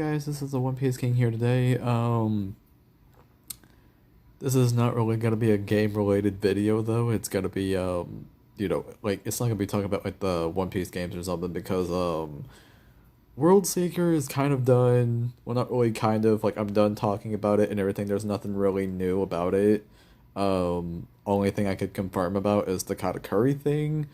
Guys, this is the One Piece King here today. This is not really gonna be a game related video though. It's gonna be like it's not gonna be talking about like the One Piece games or something because World Seeker is kind of done. Well, not really kind of, like I'm done talking about it and everything. There's nothing really new about it. Only thing I could confirm about is the Katakuri thing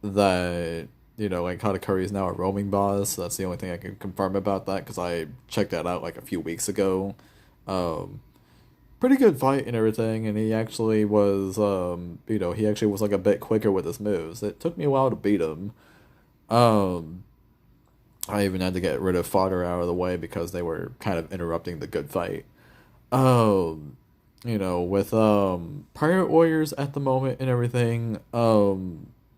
that like Katakuri is now a roaming boss. So that's the only thing I can confirm about that because I checked that out like a few weeks ago. Um, Pretty good fight and everything, and he actually was he actually was like a bit quicker with his moves. It took me a while to beat him. Um, I even had to get rid of fodder out of the way because they were kind of interrupting the good fight. Um, with Pirate Warriors at the moment and everything,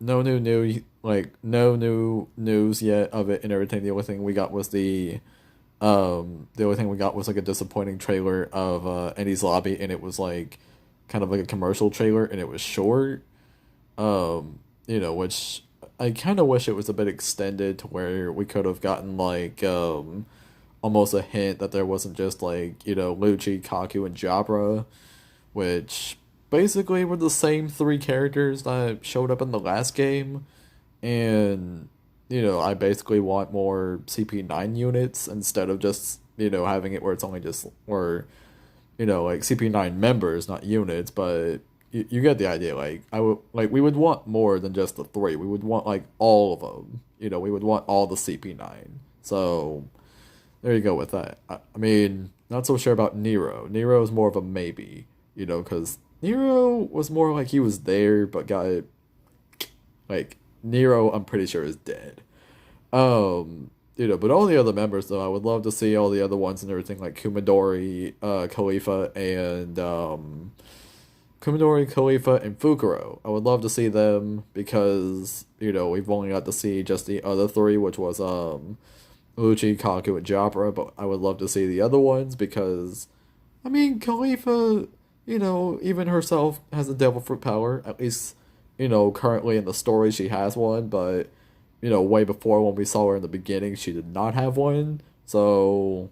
no new news yet of it and everything. The only thing we got was like a disappointing trailer of Eddie's Lobby, and it was like kind of like a commercial trailer, and it was short. Which I kind of wish it was a bit extended to where we could have gotten like almost a hint that there wasn't just like Lucci, Kaku, and Jabra, which basically were the same three characters that showed up in the last game, and I basically want more CP9 units instead of just having it where it's only just or like CP9 members, not units, but you get the idea. Like I would like we would want more than just the three. We would want like all of them. We would want all the CP9. So there you go with that. I mean, not so sure about Nero. Nero is more of a maybe. Because Nero was more like he was there, but got like Nero. I'm pretty sure is dead. But all the other members though, I would love to see all the other ones and everything like Kumadori, Khalifa, and Fukuro. I would love to see them because we've only got to see just the other three, which was Uchi, Kaku, and Jabra. But I would love to see the other ones because, I mean, Khalifa, even herself has a devil fruit power. At least, currently in the story she has one, but way before when we saw her in the beginning, she did not have one. So,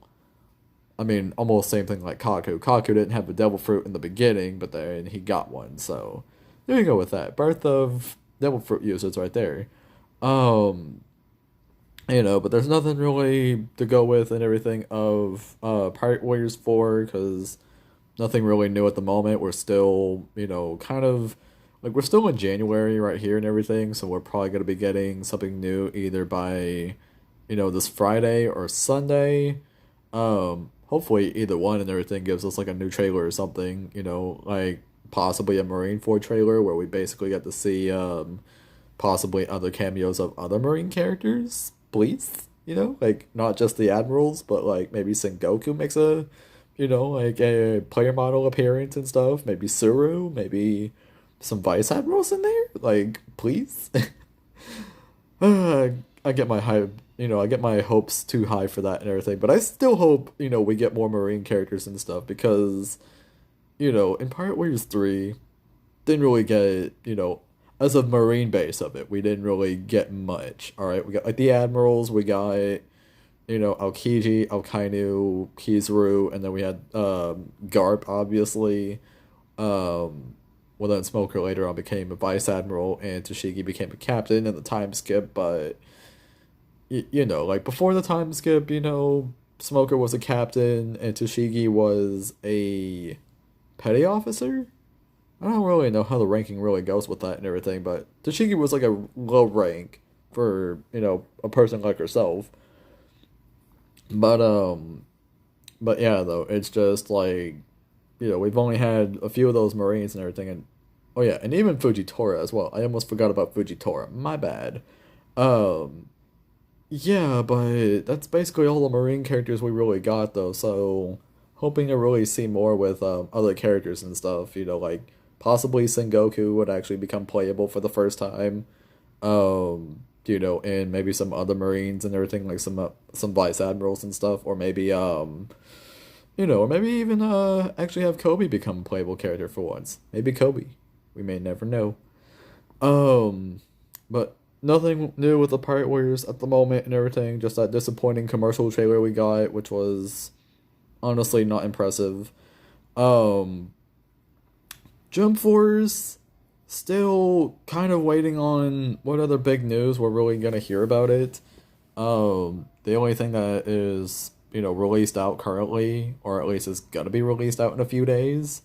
I mean, almost same thing like Kaku. Kaku didn't have the devil fruit in the beginning, but then he got one. So, there you go with that. Birth of devil fruit users right there. Um, but there's nothing really to go with and everything of Pirate Warriors 4 because nothing really new at the moment. We're still, kind of like we're still in January right here and everything, so we're probably gonna be getting something new either by, this Friday or Sunday. Hopefully either one and everything gives us like a new trailer or something, like possibly a Marine 4 trailer where we basically get to see possibly other cameos of other Marine characters, please. Like not just the admirals, but like maybe Sengoku makes a like a player model appearance and stuff. Maybe Suru, maybe some vice admirals in there. Like, please. I get my I get my hopes too high for that and everything. But I still hope we get more Marine characters and stuff because in Pirate Warriors 3 didn't really get as a Marine base of it, we didn't really get much. All right, we got like the admirals, we got Aokiji, Alkainu, Kizaru, and then we had Garp, obviously. Well, then Smoker later on became a vice admiral, and Toshigi became a captain in the time skip. But like before the time skip, Smoker was a captain, and Toshigi was a petty officer. I don't really know how the ranking really goes with that and everything, but Toshigi was like a low rank for a person like herself. But but yeah, though it's just like we've only had a few of those Marines and everything, and oh yeah, and even Fujitora as well. I almost forgot about Fujitora. My bad. Um, yeah, but that's basically all the Marine characters we really got though. So hoping to really see more with other characters and stuff. Like possibly Sengoku would actually become playable for the first time. And maybe some other Marines and everything, like some vice admirals and stuff, or maybe or maybe even actually have Kobe become a playable character for once. Maybe Kobe. We may never know. Um but nothing new with the Pirate Warriors at the moment and everything. Just that disappointing commercial trailer we got, which was honestly not impressive. Um, Jump Force, still kind of waiting on what other big news we're really gonna hear about it. The only thing that is, released out currently, or at least is gonna be released out in a few days.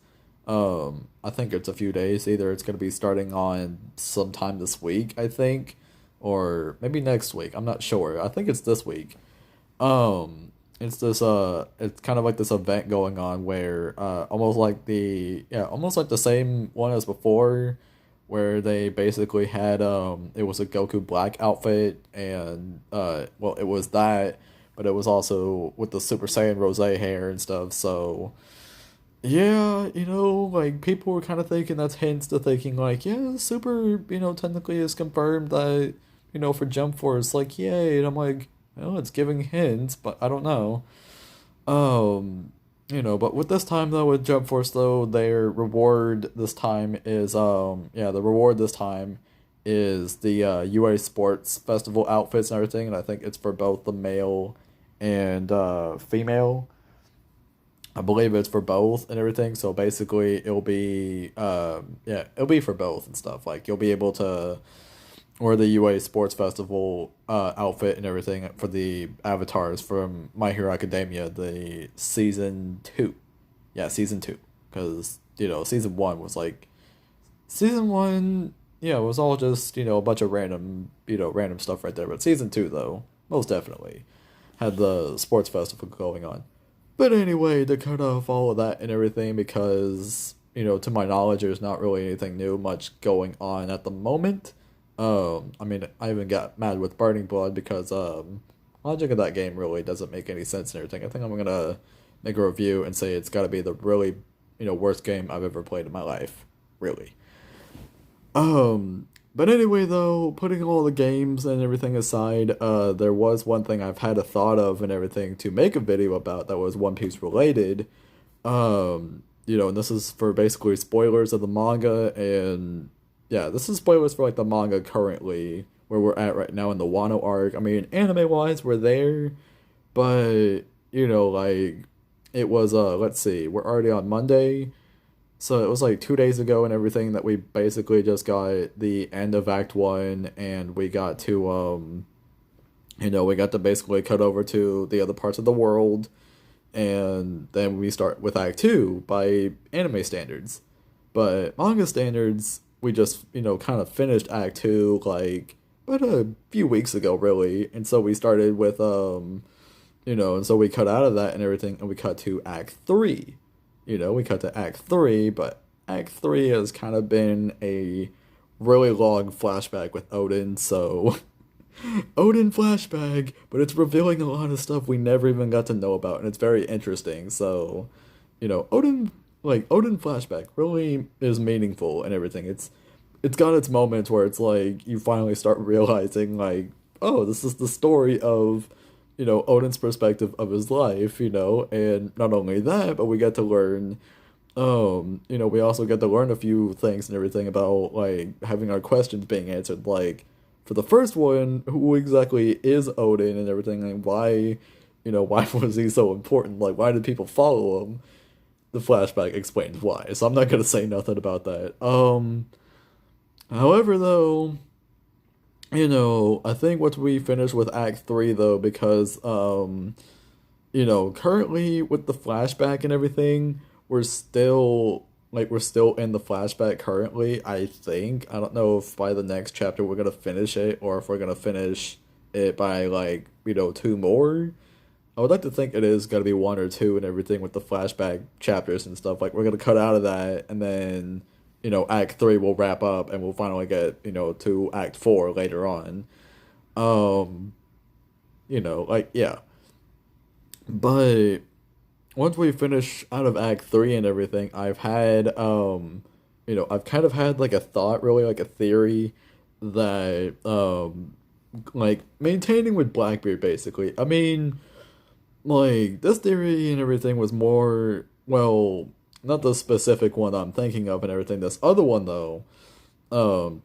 I think it's a few days. Either it's gonna be starting on sometime this week, I think, or maybe next week. I'm not sure. I think it's this week. It's this it's kind of like this event going on where almost like the same one as before, where they basically had it was a Goku Black outfit, and well, it was that, but it was also with the Super Saiyan Rose hair and stuff. So yeah, like people were kind of thinking that's hints to thinking like, yeah, Super, technically is confirmed that, for Jump Force, like, yay. And I'm like, well, it's giving hints, but I don't know. Um, but with this time though, with Jump Force though, their reward this time is, yeah, the reward this time is the UA Sports Festival outfits and everything, and I think it's for both the male and female. I believe it's for both and everything. So basically, it'll be yeah, it'll be for both and stuff. Like you'll be able to wear the UA Sports Festival outfit and everything for the avatars from My Hero Academia, the season 2. Yeah, season 2. Because season 1 was like season 1. Yeah, it was all just a bunch of random stuff right there. But season 2 though, most definitely had the sports festival going on. But anyway, to cut off all of that and everything, because, to my knowledge, there's not really anything new much going on at the moment. I mean, I even got mad with Burning Blood because, logic of that game really doesn't make any sense and everything. I think I'm gonna make a review and say it's gotta be the really, worst game I've ever played in my life. Really. But anyway, though, putting all the games and everything aside, there was one thing I've had a thought of and everything to make a video about that was One Piece related. And this is for basically spoilers of the manga, and yeah, this is spoilers for like the manga currently, where we're at right now in the Wano arc. I mean, anime wise, we're there, but like it was let's see, we're already on Monday. So it was like 2 days ago and everything that we basically just got the end of Act 1, and we got to we got to basically cut over to the other parts of the world, and then we start with Act 2 by anime standards. But manga standards, we just, kind of finished Act 2 like about a few weeks ago really. And so we started with and so we cut out of that and everything, and we cut to Act 3. We cut to Act 3, but Act 3 has kind of been a really long flashback with Odin, so Odin flashback, but it's revealing a lot of stuff we never even got to know about, and it's very interesting. So, Odin, like Odin flashback really is meaningful and everything. It's got its moments where it's like you finally start realizing like, oh, this is the story of Odin's perspective of his life, and not only that, but we get to learn, we also get to learn a few things and everything about, like, having our questions being answered, like, for the first one, who exactly is Odin and everything, and why, why was he so important, like, why did people follow him? The flashback explains why, so I'm not gonna say nothing about that. However, though, I think once we finish with Act 3 though, because currently with the flashback and everything, we're still in the flashback currently, I think. I don't know if by the next chapter we're gonna finish it, or if we're gonna finish it by like, two more. I would like to think it is gonna be one or two and everything with the flashback chapters and stuff. Like we're gonna cut out of that, and then Act 3 will wrap up, and we'll finally get, to Act 4 later on. Um, like, yeah. But once we finish out of Act 3 and everything, I've kind of had, like, a thought, really, like, a theory that, like, maintaining with Blackbeard, basically. I mean, like, this theory and everything was more, well, not the specific one I'm thinking of and everything. This other one, though,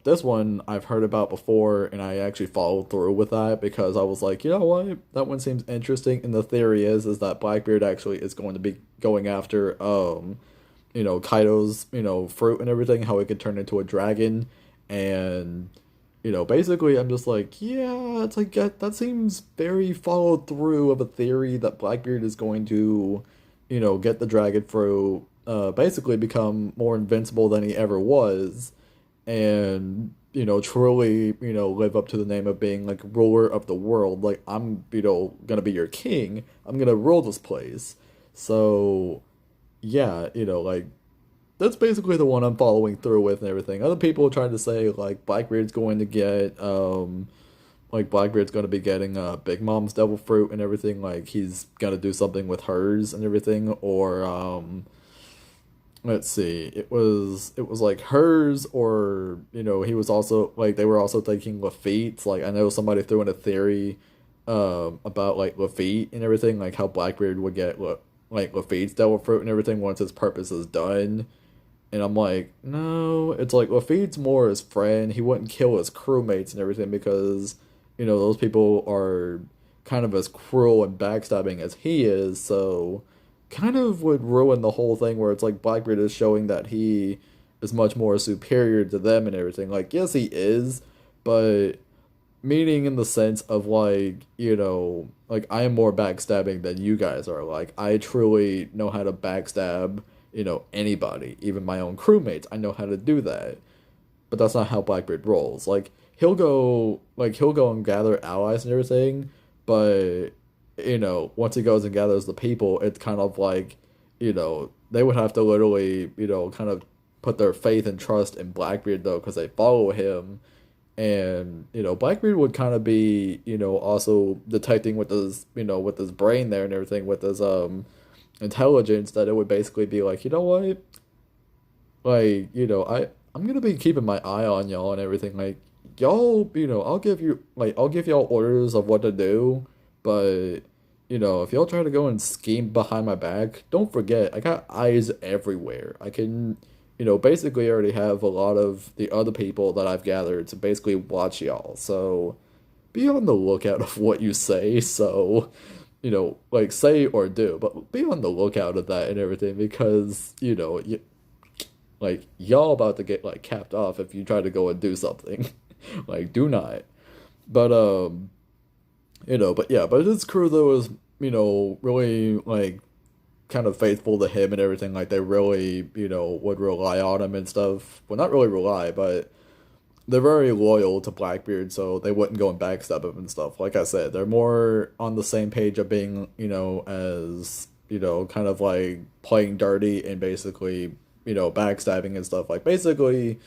This one I've heard about before, and I actually followed through with that because I was like, you know what, that one seems interesting. And the theory is that Blackbeard actually is going to be going after Kaido's fruit and everything, how it could turn into a dragon, and basically I'm just like, yeah, it's like that seems very followed through of a theory that Blackbeard is going to, get the dragon fruit, basically become more invincible than he ever was, and truly live up to the name of being like ruler of the world. Like, I'm gonna be your king. I'm gonna rule this place. So yeah, like that's basically the one I'm following through with and everything. Other people are trying to say like Blackbeard's going to be getting Big Mom's devil fruit and everything. Like, he's gonna do something with hers and everything, or let's see, it was like hers, or he was also like, they were also thinking Lafitte's. Like, I know somebody threw in a theory about like Lafitte and everything, like how Blackbeard would get like Lafitte's devil fruit and everything once his purpose is done. And I'm like, no, it's like Lafitte's more his friend. He wouldn't kill his crewmates and everything because, those people are kind of as cruel and backstabbing as he is. So, kind of would ruin the whole thing where it's like Blackbeard is showing that he is much more superior to them and everything. Like, yes, he is, but meaning in the sense of like, like, I am more backstabbing than you guys are. Like, I truly know how to backstab anybody, even my own crewmates. I know how to do that. But that's not how Blackbeard rolls. Like, he'll go and gather allies and everything, but once he goes and gathers the people, it's kind of like, they would have to literally, kind of put their faith and trust in Blackbeard though, because they follow him. And Blackbeard would kind of be also detecting with his brain there and everything, with his intelligence, that it would basically be like, you know what, like, I'm gonna be keeping my eye on y'all and everything. Like, y'all, I'll give y'all orders of what to do, but if y'all try to go and scheme behind my back, don't forget I got eyes everywhere. I can basically already have a lot of the other people that I've gathered to basically watch y'all. So be on the lookout of what you say. So like, say or do, but be on the lookout of that and everything, because like, y'all about to get like capped off if you try to go and do something. Like, do not. But but yeah, but his crew though is really like kind of faithful to him and everything. Like, they really would rely on him and stuff. Well, not really rely, but they're very loyal to Blackbeard, so they wouldn't go and backstab him and stuff. Like I said, they're more on the same page of being, as, kind of like playing dirty and basically, backstabbing and stuff. Like, basically,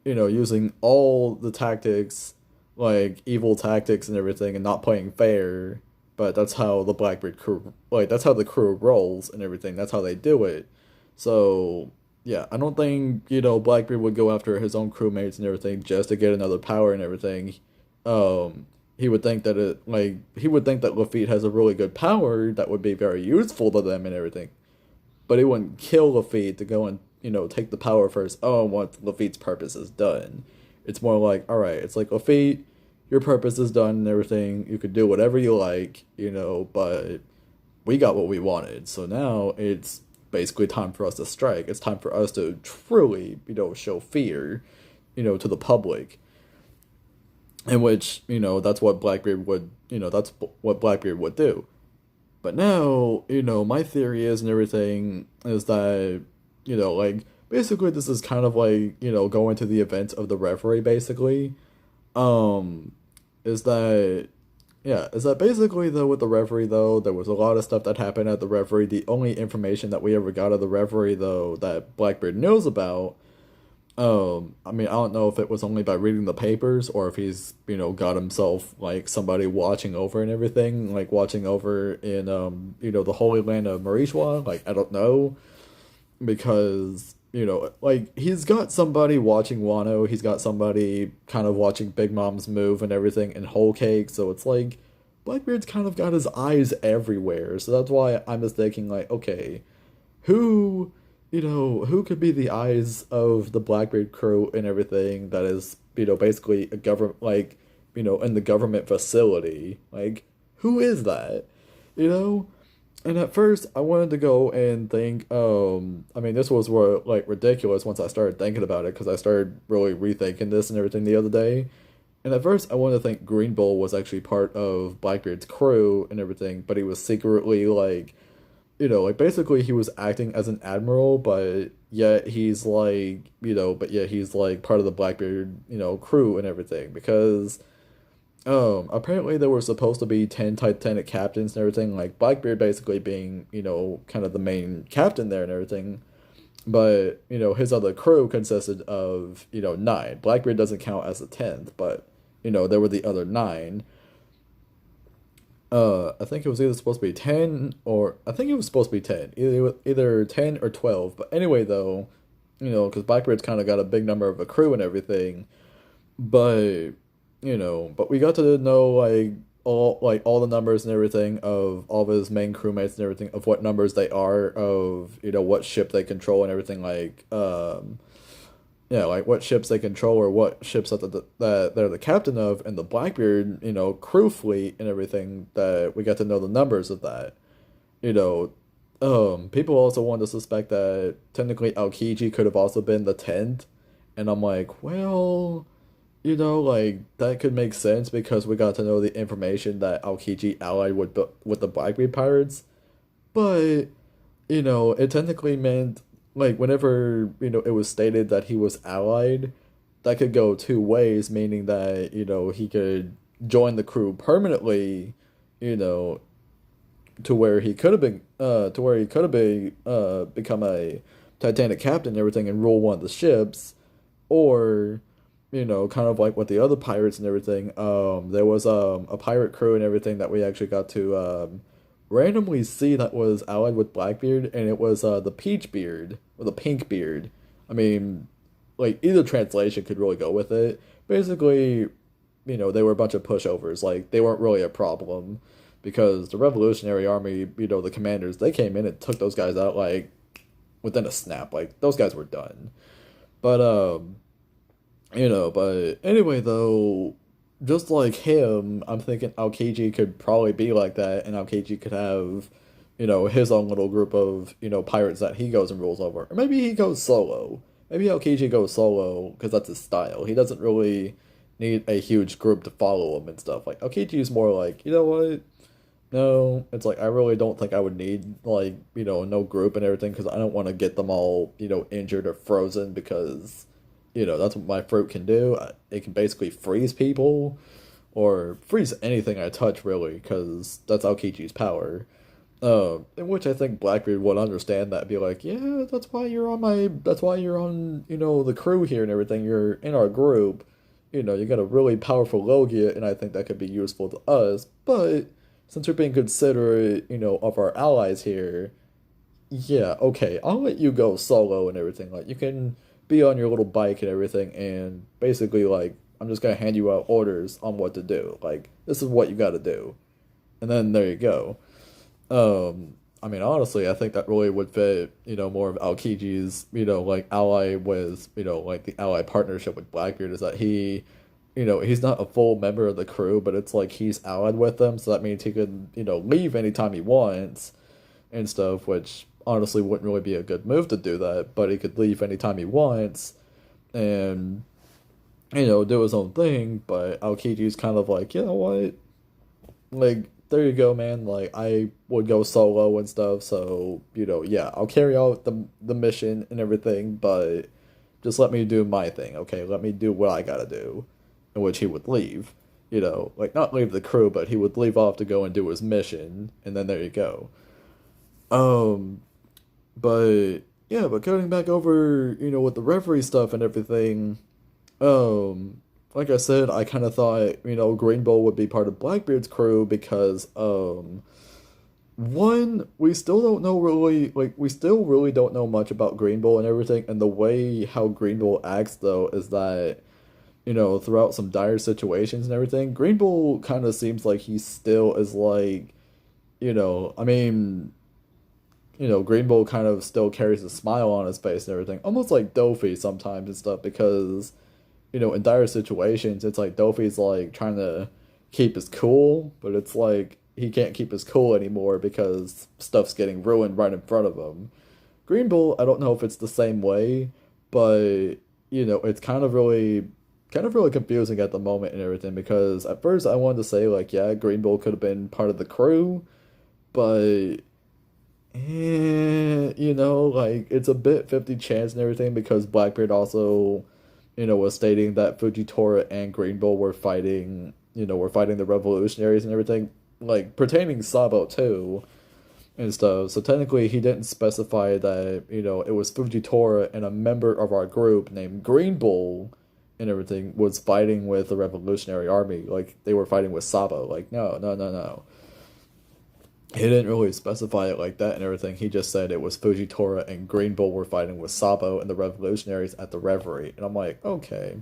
using all the tactics, like evil tactics and everything, and not playing fair. But that's how the Blackbeard crew, like, that's how the crew rolls and everything. That's how they do it. So yeah, I don't think Blackbeard would go after his own crewmates and everything just to get another power and everything. He would think that Lafitte has a really good power that would be very useful to them and everything. But he wouldn't kill Lafitte to go and take the power first. Oh, once Lafitte's purpose is done, it's more like, all right, it's like, Lafitte, your purpose is done and everything. You could do whatever you like, but we got what we wanted. So now it's basically time for us to strike. It's time for us to truly, show fear, to the public. In which, that's what Blackbeard would, do. But now, my theory is and everything is that, like, basically this is kind of like, going to the events of the referee, basically. Um, is that is that basically, though, with the referee, though, there was a lot of stuff that happened at the referee. The only information that we ever got of the referee, though, that Blackbeard knows about, I mean, I don't know if it was only by reading the papers or if he's, got himself, like, somebody watching over and everything, like, watching over in, the Holy Land of Marishwa. Like, I don't know, because, like, he's got somebody watching Wano, he's got somebody kind of watching Big Mom's move and everything in Whole Cake, so it's like, Blackbeard's kind of got his eyes everywhere, so that's why I'm just thinking, like, okay, who who could be the eyes of the Blackbeard crew and everything that is, basically a government, like, in the government facility? Like, who is that? You know? And at first, I wanted to go and think, I mean, this was where, like, ridiculous once I started thinking about it, because I started really rethinking this and everything the other day. And at first, I wanted to think Green Bull was actually part of Blackbeard's crew and everything, but he was secretly, like, like basically he was acting as an admiral, but yet he's like, but yet he's like part of the Blackbeard, crew and everything because apparently there were supposed to be 10 Titanic captains and everything, like Blackbeard basically being, kind of the main captain there and everything. But, his other crew consisted of, nine. Blackbeard doesn't count as the 10th, but, there were the other nine. I think it was either supposed to be 10 or I think it was supposed to be 10. Either 10 or 12. But anyway, though, because Blackbeard's kind of got a big number of a crew and everything. But, but we got to know, all the numbers and everything of all of his main crewmates and everything, of what numbers they are, of, what ship they control and everything, yeah, like what ships they control or what ships that they're the captain of, and the Blackbeard, crew fleet and everything, that we got to know the numbers of that. You know, people also want to suspect that technically Aokiji could have also been the 10th, and I'm like, well, like that could make sense because we got to know the information that Aokiji allied with the Blackbeard pirates, but it technically meant, like, whenever, it was stated that he was allied, that could go two ways, meaning that, he could join the crew permanently, you know, to where he could have been, become a Titanic captain and everything and rule one of the ships, or, kind of like with the other pirates and everything, there was, a pirate crew and everything that we actually got to, randomly see that was allied with Blackbeard, and it was the Peach Beard or the Pink Beard. I mean, like either translation could really go with it. Basically, they were a bunch of pushovers. Like they weren't really a problem because the Revolutionary Army, the commanders, they came in and took those guys out like within a snap. Like those guys were done. But but anyway though, just like him, I'm thinking Aokiji could probably be like that, and Aokiji could have, his own little group of, pirates that he goes and rules over. Or maybe he goes solo. Maybe Aokiji goes solo because that's his style. He doesn't really need a huge group to follow him and stuff. Like, Aokiji is more like, you know what? No, it's like, I really don't think I would need, like, no group and everything because I don't want to get them all, injured or frozen because that's what my fruit can do. It can basically freeze people or freeze anything I touch, really, because that's Aokichi's power. In which I think Blackbeard would understand that, be like, yeah, that's why you're on, the crew here and everything. You're in our group. You got a really powerful Logia, and I think that could be useful to us. But since you're being considerate, of our allies here, yeah, okay, I'll let you go solo and everything. Like, you can be on your little bike and everything, and basically, like, I'm just gonna hand you out orders on what to do. Like, this is what you gotta do. And then there you go. I mean, honestly, I think that really would fit, more of Aokiji's, like, ally with, like, the ally partnership with Blackbeard is that he's not a full member of the crew, but it's like he's allied with them, so that means he could, leave anytime he wants and stuff, which honestly wouldn't really be a good move to do that, but he could leave anytime he wants and, do his own thing, but Aokiji's kind of like, you know what? Like, there you go, man. Like, I would go solo and stuff, so, yeah, I'll carry out the mission and everything, but just let me do my thing, okay? Let me do what I gotta do. In which he would leave. Like, not leave the crew, but he would leave off to go and do his mission, and then there you go. Um, but yeah, but going back over, with the referee stuff and everything, like I said, I kind of thought, Green Bull would be part of Blackbeard's crew because, one, we still don't know really, like, we still really don't know much about Green Bull and everything, and the way how Green Bull acts, though, is that, throughout some dire situations and everything, Green Bull kind of seems like he still is like, I mean, Green Bull kind of still carries a smile on his face and everything, almost like Dofi sometimes and stuff, because, in dire situations, it's like Dofi's like trying to keep his cool, but it's like he can't keep his cool anymore because stuff's getting ruined right in front of him. Green Bull, I don't know if it's the same way, but it's kind of really confusing at the moment and everything because at first I wanted to say like, yeah, Green Bull could have been part of the crew, but like it's a bit 50 chance and everything because Blackbeard also, was stating that Fujitora and Green Bull were fighting the revolutionaries and everything, like pertaining Sabo too and stuff. So technically, he didn't specify that it was Fujitora and a member of our group named Green Bull and everything was fighting with the Revolutionary Army. Like they were fighting with Sabo. Like no, no, no, no. He didn't really specify it like that and everything. He just said it was Fujitora and Green Bull were fighting with Sabo and the Revolutionaries at the Reverie. And I'm like, okay,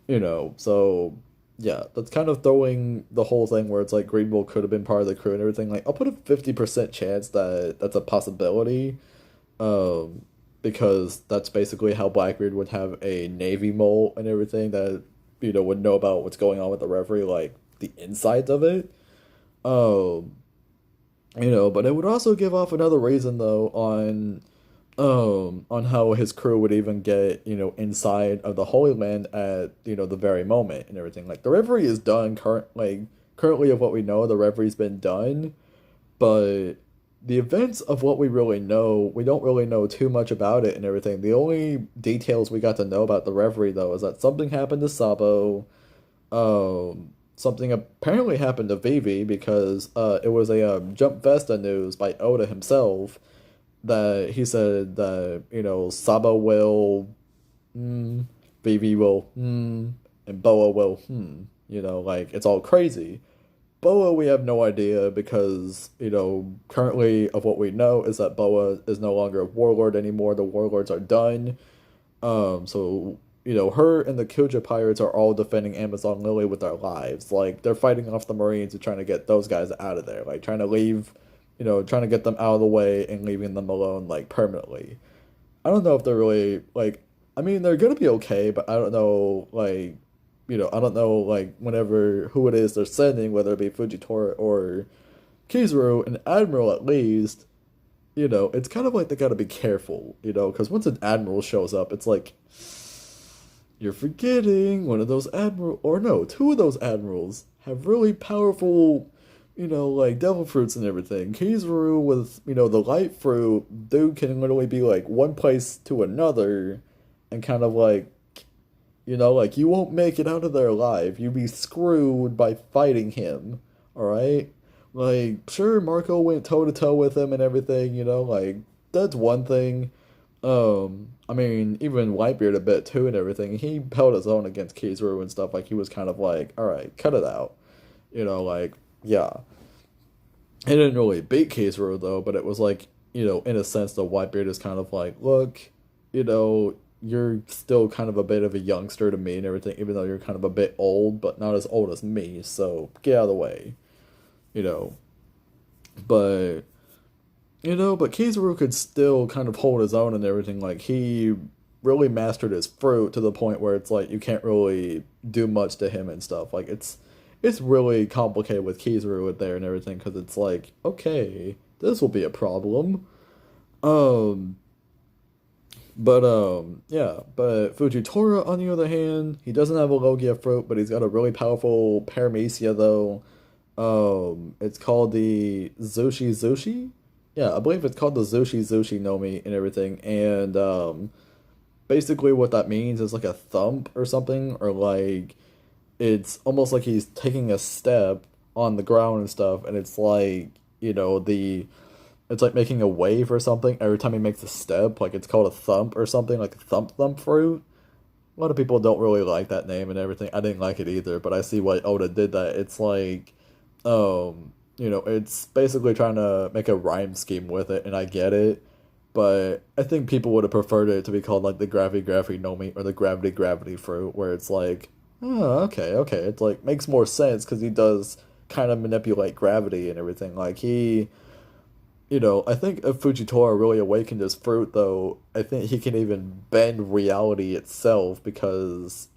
so yeah, that's kind of throwing the whole thing where it's like Green Bull could have been part of the crew and everything. Like, I'll put a 50% chance that that's a possibility, um, because that's basically how Blackbeard would have a Navy mole and everything that, would know about what's going on with the Reverie, like the insides of it. Um, but it would also give off another reason though on how his crew would even get, inside of the Holy Land at, the very moment and everything. Like the Reverie is done currently of what we know, the Reverie's been done, but the events of what we really know, we don't really know too much about it and everything. The only details we got to know about the Reverie though is that something happened to Sabo. Something apparently happened to Vivi because it was a Jump Vesta news by Oda himself that he said that Sabo will, mm, Vivi will, and Boa will, like it's all crazy. Boa we have no idea because currently of what we know is that Boa is no longer a warlord anymore. The warlords are done. So her and the Kuja pirates are all defending Amazon Lily with their lives. Like they're fighting off the Marines and trying to get those guys out of there. Like trying to leave, trying to get them out of the way and leaving them alone like permanently. I don't know if they're really like. I mean, they're gonna be okay, but I don't know. Like, I don't know like whenever who it is they're sending, whether it be Fujitora or Kizaru, an admiral at least. It's kind of like they gotta be careful. Because once an admiral shows up, it's like you're forgetting one of those admiral, or no, two of those admirals have really powerful, like devil fruits and everything. Kizaru with, the light fruit, dude can literally be like one place to another and kind of like, like you won't make it out of there alive. You'd be screwed by fighting him, alright? Like, sure, Marco went toe to toe with him and everything, like, that's one thing. I mean, even Whitebeard a bit too and everything. He held his own against Kizaru and stuff. Like he was kind of like, all right, cut it out. Like yeah. He didn't really beat Kizaru though, but it was like in a sense, the Whitebeard is kind of like, look, you're still kind of a bit of a youngster to me and everything, even though you're kind of a bit old, but not as old as me. So get out of the way, you know. But but Kizaru could still kind of hold his own and everything. Like, he really mastered his fruit to the point where it's like you can't really do much to him and stuff. Like, it's really complicated with Kizaru with there and everything, because it's like, okay, this will be a problem. Um, yeah, but Fujitora, on the other hand, he doesn't have a Logia fruit, but he's got a really powerful Paramecia, though. It's called the Zushi Zushi? Yeah, I believe it's called the Zushi Zushi Nomi and everything, and, basically what that means is like a thump or something, or like, it's almost like he's taking a step on the ground and stuff, and it's like, it's like making a wave or something every time he makes a step. Like, it's called a thump or something, like a thump thump fruit. A lot of people don't really like that name and everything. I didn't like it either, but I see why Oda did that. It's like, it's basically trying to make a rhyme scheme with it, and I get it. But I think people would have preferred it to be called like the Gravity Gravity Nomi or the Gravity Gravity Fruit, where it's like, oh, okay, okay. It's like makes more sense because he does kind of manipulate gravity and everything. Like, I think if Fujitora really awakened his fruit, though, I think he can even bend reality itself because,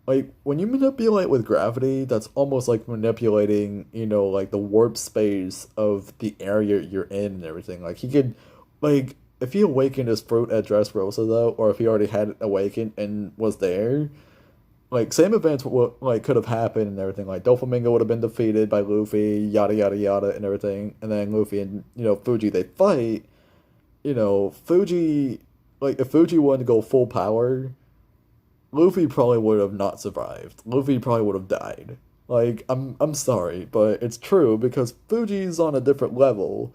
like when you manipulate with gravity, that's almost like manipulating, like the warp space of the area you're in and everything. Like he could, like, if he awakened his fruit at Dressrosa though, or if he already had it awakened and was there, like same events would like could have happened and everything. Like Doflamingo would have been defeated by Luffy, yada yada yada, and everything. And then Luffy and Fuji they fight. Fuji, like if Fuji wanted to go full power, Luffy probably would have not survived. Luffy probably would have died. Like I'm sorry, but it's true because Fuji's on a different level.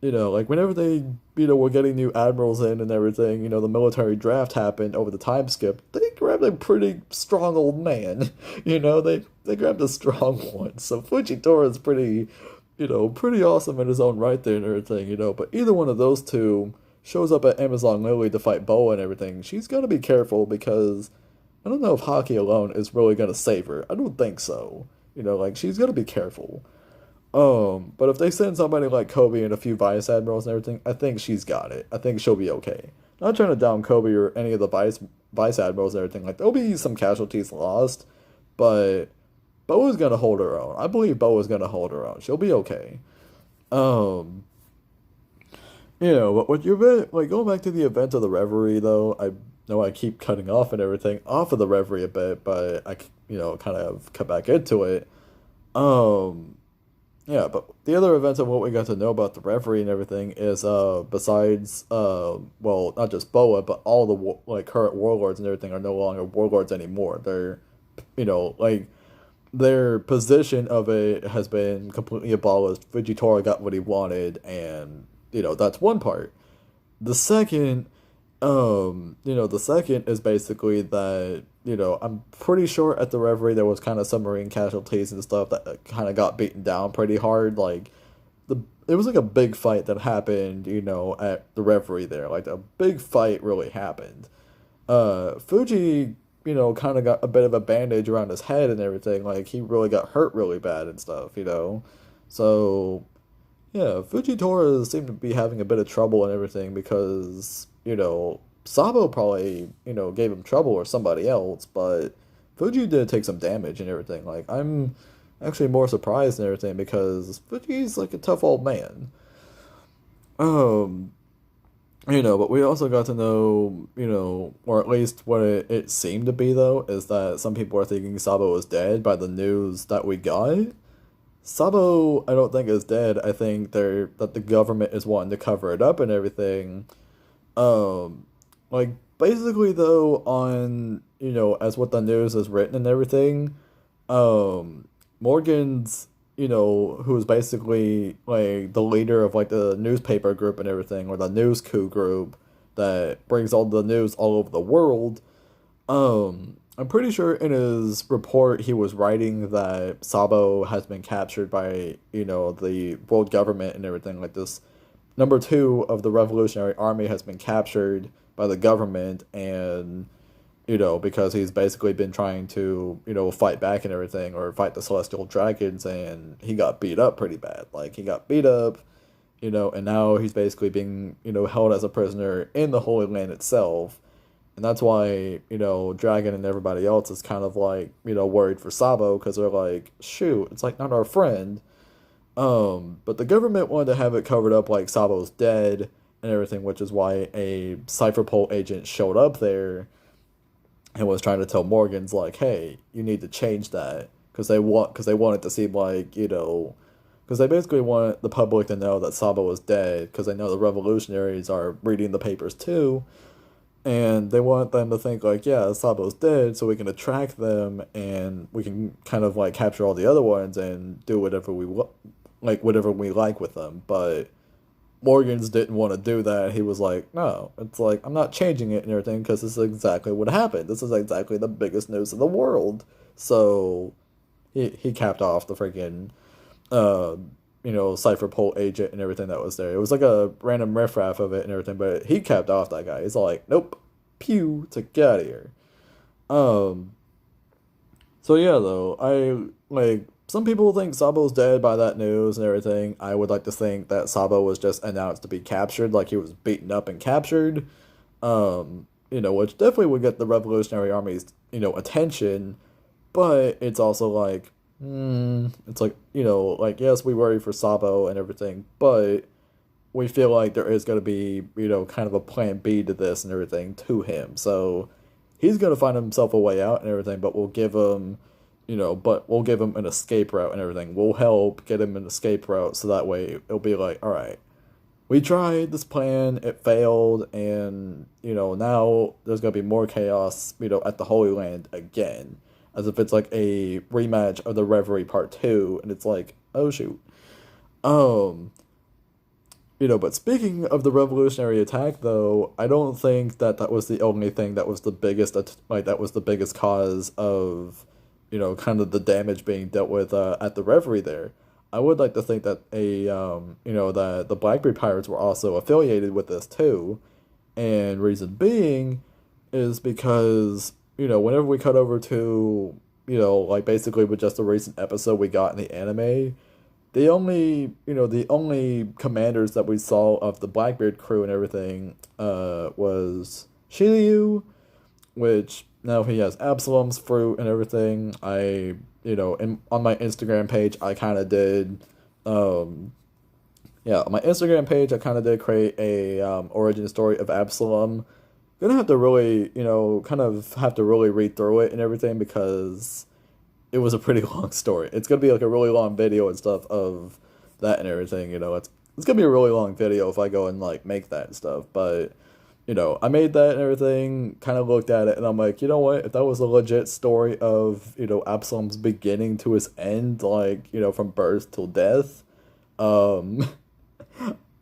Like whenever they, were getting new admirals in and everything, the military draft happened over the time skip, they grabbed a pretty strong old man. They grabbed a strong one. So Fujitora is pretty, pretty awesome in his own right there and everything, But either one of those two shows up at Amazon Lily to fight Boa and everything. She's got to be careful because I don't know if Haki alone is really going to save her. I don't think so. Like she's got to be careful. But if they send somebody like Kobe and a few vice admirals and everything, I think she's got it. I think she'll be okay. Not trying to down Kobe or any of the vice admirals and everything. Like there'll be some casualties lost, but Boa's gonna hold her own. I believe Boa's gonna hold her own. She'll be okay. Um, but with your event, like going back to the event of the Reverie though, I know I keep cutting off and everything off of the Reverie a bit, but I kind of cut back into it. Um. Yeah, but the other events of what we got to know about the referee and everything is besides well, not just Boa, but all the like current warlords and everything are no longer warlords anymore. They're like their position of it has been completely abolished. Fujitora got what he wanted, and that's one part. The second, the second is basically that, I'm pretty sure at the Reverie there was kind of submarine casualties and stuff that kind of got beaten down pretty hard. Like, it was like a big fight that happened, at the Reverie there. Like, a big fight really happened. Fuji, kind of got a bit of a bandage around his head and everything. Like, he really got hurt really bad and stuff. So, yeah, Fujitora seemed to be having a bit of trouble and everything because, Sabo probably, gave him trouble or somebody else, but Fuji did take some damage and everything. Like, I'm actually more surprised and everything because Fuji's like a tough old man. Um, but we also got to know, or at least what it seemed to be though, is that some people are thinking Sabo was dead by the news that we got. Sabo, I don't think is dead. I think that the government is wanting to cover it up and everything. Um, like basically though, on as what the news is written and everything, Morgan's who's basically like the leader of like the newspaper group and everything, or the news coup group that brings all the news all over the world. I'm pretty sure in his report he was writing that Sabo has been captured by, the world government and everything like this. Number two of the Revolutionary Army has been captured by the government and, because he's basically been trying to, fight back and everything or fight the Celestial Dragons and he got beat up pretty bad. Like he got beat up, and now he's basically being, held as a prisoner in the Holy Land itself. And that's why, Dragon and everybody else is kind of like, worried for Sabo because they're like, shoot, it's like not our friend. But the government wanted to have it covered up like Sabo's dead and everything, which is why a Cypherpole agent showed up there and was trying to tell Morgan's like, hey, you need to change that because they want it to seem like, because they basically want the public to know that Sabo is dead because they know the revolutionaries are reading the papers too. And they want them to think like, yeah, Sabo's dead, so we can attract them, and we can kind of like capture all the other ones and do whatever we like with them. But Morgans didn't want to do that. He was like, no, it's like I'm not changing it and everything because this is exactly what happened. This is exactly the biggest news in the world. So he capped off the freaking uh Cypherpole agent and everything that was there. It was like a random riffraff of it and everything, but he capped off that guy. He's like, nope, pew, to get out of here. Um, so yeah, though, I like some people think Sabo's dead by that news and everything. I would like to think that Sabo was just announced to be captured, like he was beaten up and captured. Which definitely would get the Revolutionary Army's, attention, but it's also like, it's like, like, yes, we worry for Sabo and everything, but we feel like there is going to be, kind of a plan B to this and everything to him. So he's going to find himself a way out and everything, but we'll give him an escape route and everything. We'll help get him an escape route so that way it'll be like, all right, we tried this plan, it failed, and, now there's going to be more chaos, at the Holy Land again. As if it's like a rematch of the Reverie Part 2, and it's like, oh shoot. Um, but speaking of the revolutionary attack, though, I don't think that that was the only thing that was the biggest, that was the biggest cause of, kind of the damage being dealt with at the Reverie there. I would like to think that that the Blackbeard Pirates were also affiliated with this too, and reason being is because, whenever we cut over to, like basically with just a recent episode we got in the anime, the only commanders that we saw of the Blackbeard crew and everything was Shiryu, which now he has Absalom's fruit and everything. On my Instagram page, I kind of did, on my Instagram page, I kind of did create a origin story of Absalom. Gonna have to really, kind of have to really read through it and everything because it was a pretty long story. It's gonna be like a really long video and stuff of that and everything. It's gonna be a really long video if I go and like make that and stuff. But I made that and everything. Kind of looked at it and I'm like, you know what? If that was a legit story of Absalom's beginning to his end, like from birth till death, um,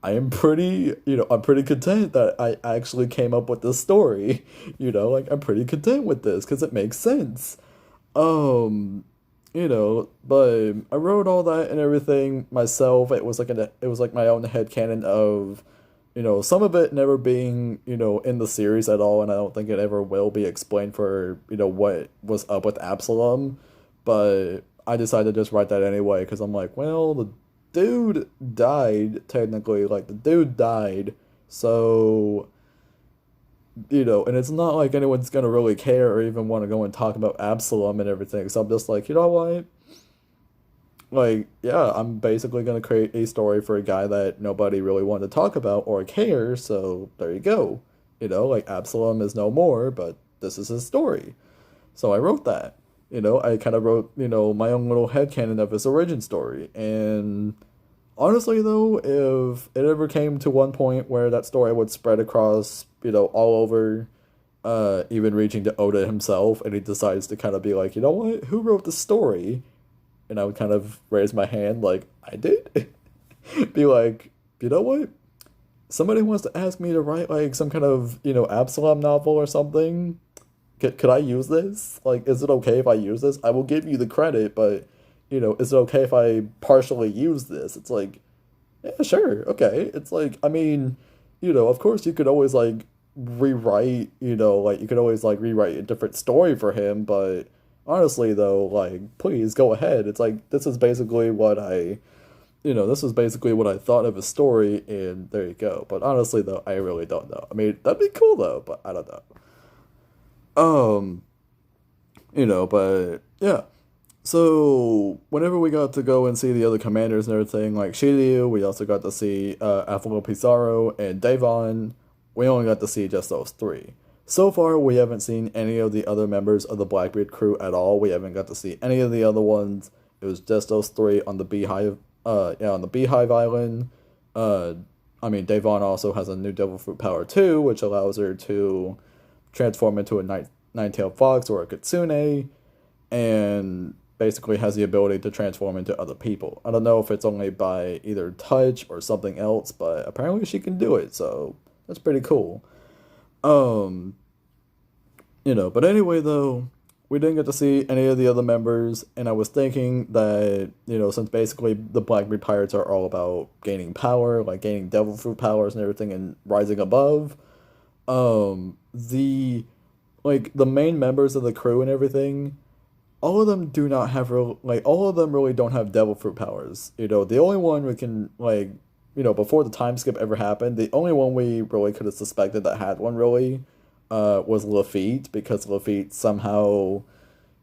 I'm pretty content that I actually came up with this story. Like I'm pretty content with this because it makes sense. Um, but I wrote all that and everything myself. It was like my own headcanon of, some of it never being, in the series at all, and I don't think it ever will be explained for, what was up with Absalom. But I decided to just write that anyway, because I'm like, well, the dude died, technically. Like, the dude died, so and it's not like anyone's gonna really care or even want to go and talk about Absalom and everything. So I'm just like, you know what? Like, yeah, I'm basically gonna create a story for a guy that nobody really wanted to talk about or care. So there you go. Like Absalom is no more, but this is his story. So I wrote that. I kind of wrote, my own little headcanon of his origin story. And honestly, though, if it ever came to one point where that story would spread across, all over, even reaching to Oda himself, and he decides to kind of be like, you know what, who wrote the story? And I would kind of raise my hand like, I did? Be like, you know what? Somebody wants to ask me to write, like, some kind of, Absalom novel or something. Could I use this? Like, is it okay if I use this? I will give you the credit, but, is it okay if I partially use this? It's like, yeah, sure, okay. It's like, I mean, of course you could always, like, rewrite, like, you could always, like, rewrite a different story for him, but honestly, though, like, please, go ahead. It's like, this is basically what I thought of a story, and there you go. But honestly, though, I really don't know. I mean, that'd be cool, though, but I don't know. Um, but yeah. So whenever we got to go and see the other commanders and everything, like Shiryu, we also got to see Aphro Pizarro and Devon. We only got to see just those three. So far, we haven't seen any of the other members of the Blackbeard crew at all. We haven't got to see any of the other ones. It was just those three on the Beehive. On the Beehive Island. Devon also has a new Devil Fruit power too, which allows her to transform into a nine-tailed fox or a kitsune, and basically has the ability to transform into other people. I don't know if it's only by either touch or something else, but apparently she can do it, so that's pretty cool. Um, but anyway, though, we didn't get to see any of the other members, and I was thinking that, since basically the Blackbeard Pirates are all about gaining power, like gaining Devil Fruit powers and everything, and rising above, the main members of the crew and everything all of them do not have like all of them really don't have devil fruit powers. The only one we can like before the time skip ever happened, the only one we really could have suspected that had one really was Lafitte because Lafitte somehow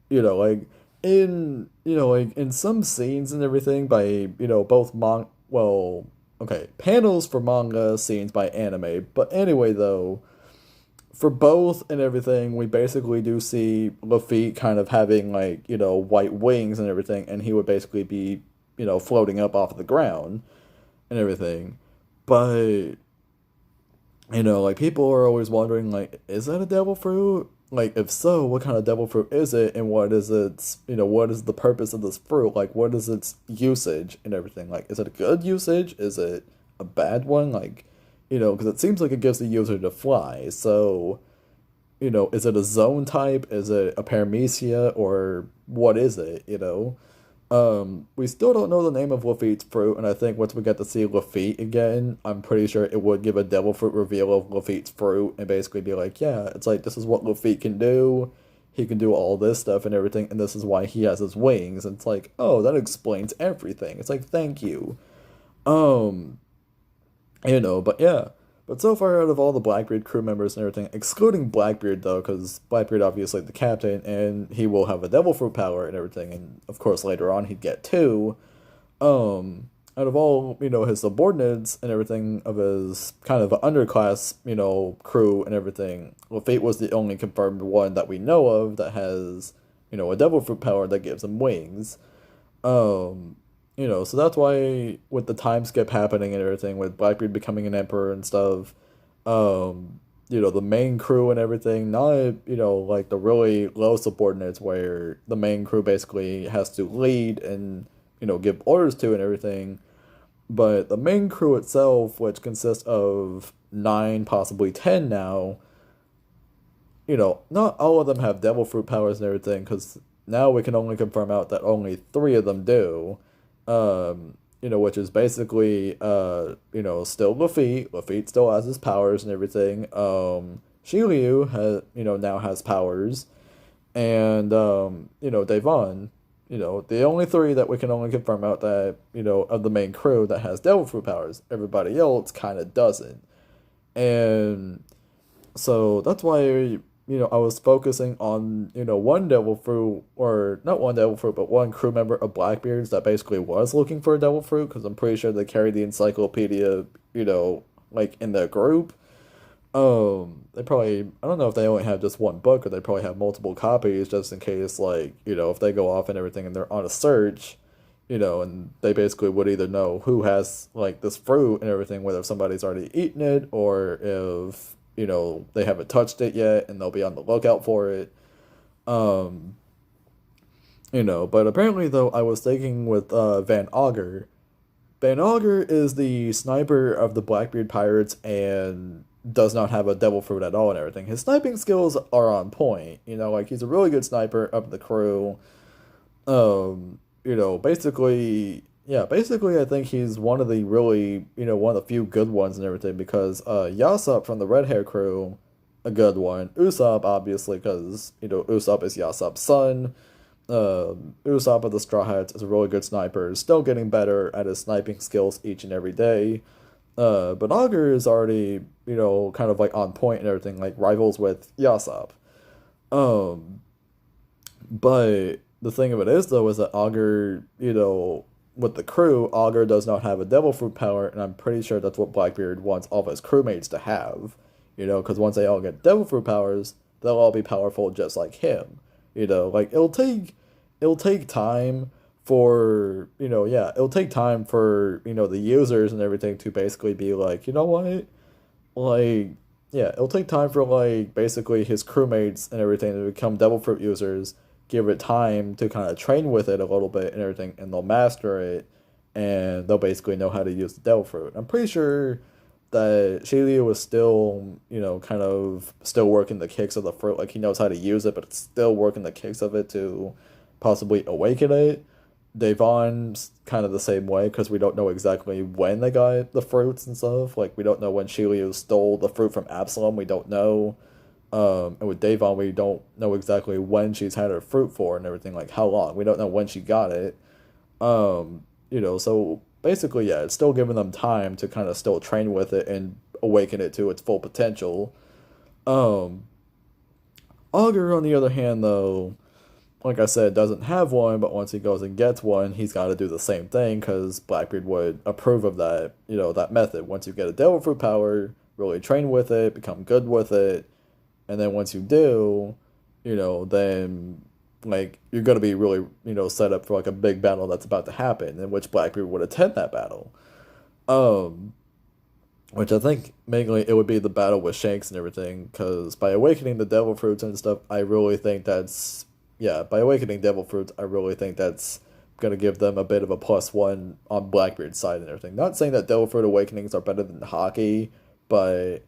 like like in some scenes and everything by both okay, panels for manga, scenes by anime. But anyway though, for both and everything, we basically do see Lafitte kind of having like, white wings and everything, and he would basically be, floating up off the ground and everything. But, like people are always wondering like, is that a devil fruit? Like if so, what kind of devil fruit is it and what is its what is the purpose of this fruit? Like what is its usage and everything? Like is it a good usage? Is it a bad one? Like, because it seems like it gives the user to fly. So, is it a zone type? Is it a paramecia or what is it? We still don't know the name of Lafitte's fruit, and I think once we get to see Lafitte again, I'm pretty sure it would give a devil fruit reveal of Lafitte's fruit and basically be like, yeah, it's like this is what Lafitte can do. He can do all this stuff and everything, and this is why he has his wings. And it's like, oh, that explains everything. It's like, thank you. Um, but yeah. But so far, out of all the Blackbeard crew members and everything, excluding Blackbeard though, because Blackbeard obviously the captain, and he will have a devil fruit power and everything, and of course later on he'd get two. Out of all his subordinates and everything of his kind of underclass crew and everything, well, Fate was the only confirmed one that we know of that has a devil fruit power that gives him wings. Um, so that's why with the time skip happening and everything, with Blackbeard becoming an emperor and stuff, the main crew and everything, not, like the really low subordinates where the main crew basically has to lead and, give orders to and everything, but the main crew itself, which consists of 9, possibly 10 now, not all of them have devil fruit powers and everything, because now we can only confirm out that only 3 of them do. Which is basically, still Lafitte. Lafitte still has his powers and everything. Shiryu has, now has powers. And, Devon, the only 3 that we can only confirm out that, of the main crew that has devil fruit powers. Everybody else kind of doesn't. And so that's why, I was focusing on, one devil fruit, or not one devil fruit, but one crew member of Blackbeard's that basically was looking for a devil fruit, because I'm pretty sure they carried the encyclopedia, like in their group. They probably, I don't know if they only have just one book, or they probably have multiple copies, just in case, like, if they go off and everything and they're on a search, and they basically would either know who has, like, this fruit and everything, whether somebody's already eaten it, or if they haven't touched it yet and they'll be on the lookout for it. Um, but apparently though, I was thinking with Van Auger. Van Auger is the sniper of the Blackbeard Pirates and does not have a devil fruit at all and everything. His sniping skills are on point. Like he's a really good sniper of the crew. Basically, yeah, basically I think he's one of the really, one of the few good ones and everything, because Yasop from the Red Hair crew, a good one. Usopp, obviously, because, Usopp is Yasop's son. Usopp of the Straw Hats is a really good sniper, still getting better at his sniping skills each and every day. But Augur is already, kind of like on point and everything, like rivals with Yasop. Um, but the thing of it is, though, is that Augur, with the crew, Augur does not have a devil fruit power, and I'm pretty sure that's what Blackbeard wants all of his crewmates to have. Because once they all get devil fruit powers, they'll all be powerful just like him. Like it'll take time for, yeah, it'll take time for, the users and everything to basically be like, you know what? Like, yeah, it'll take time for, like, basically his crewmates and everything to become devil fruit users, give it time to kind of train with it a little bit and everything, and they'll master it, and they'll basically know how to use the devil fruit. I'm pretty sure that Shiryu was still, kind of still working the kicks of the fruit, like he knows how to use it, but it's still working the kicks of it to possibly awaken it. Devon's kind of the same way, because we don't know exactly when they got the fruits and stuff. Like, we don't know when Shiryu stole the fruit from Absalom. We don't know. And with Davon, we don't know exactly when she's had her fruit for and everything, like how long. We don't know when she got it. So basically, yeah, it's still giving them time to kind of still train with it and awaken it to its full potential. Um, Augur, on the other hand, though, like I said, doesn't have one, but once he goes and gets one, he's got to do the same thing because Blackbeard would approve of that, that method. Once you get a devil fruit power, really train with it, become good with it, and then once you do, then like you're gonna be really, set up for like a big battle that's about to happen, in which Blackbeard would attend that battle. Um, which I think mainly it would be the battle with Shanks and everything, because by awakening the devil fruits and stuff, I really think that's by awakening devil fruits, I really think that's gonna give them a bit of a +1 on Blackbeard's side and everything. Not saying that devil fruit awakenings are better than hockey, but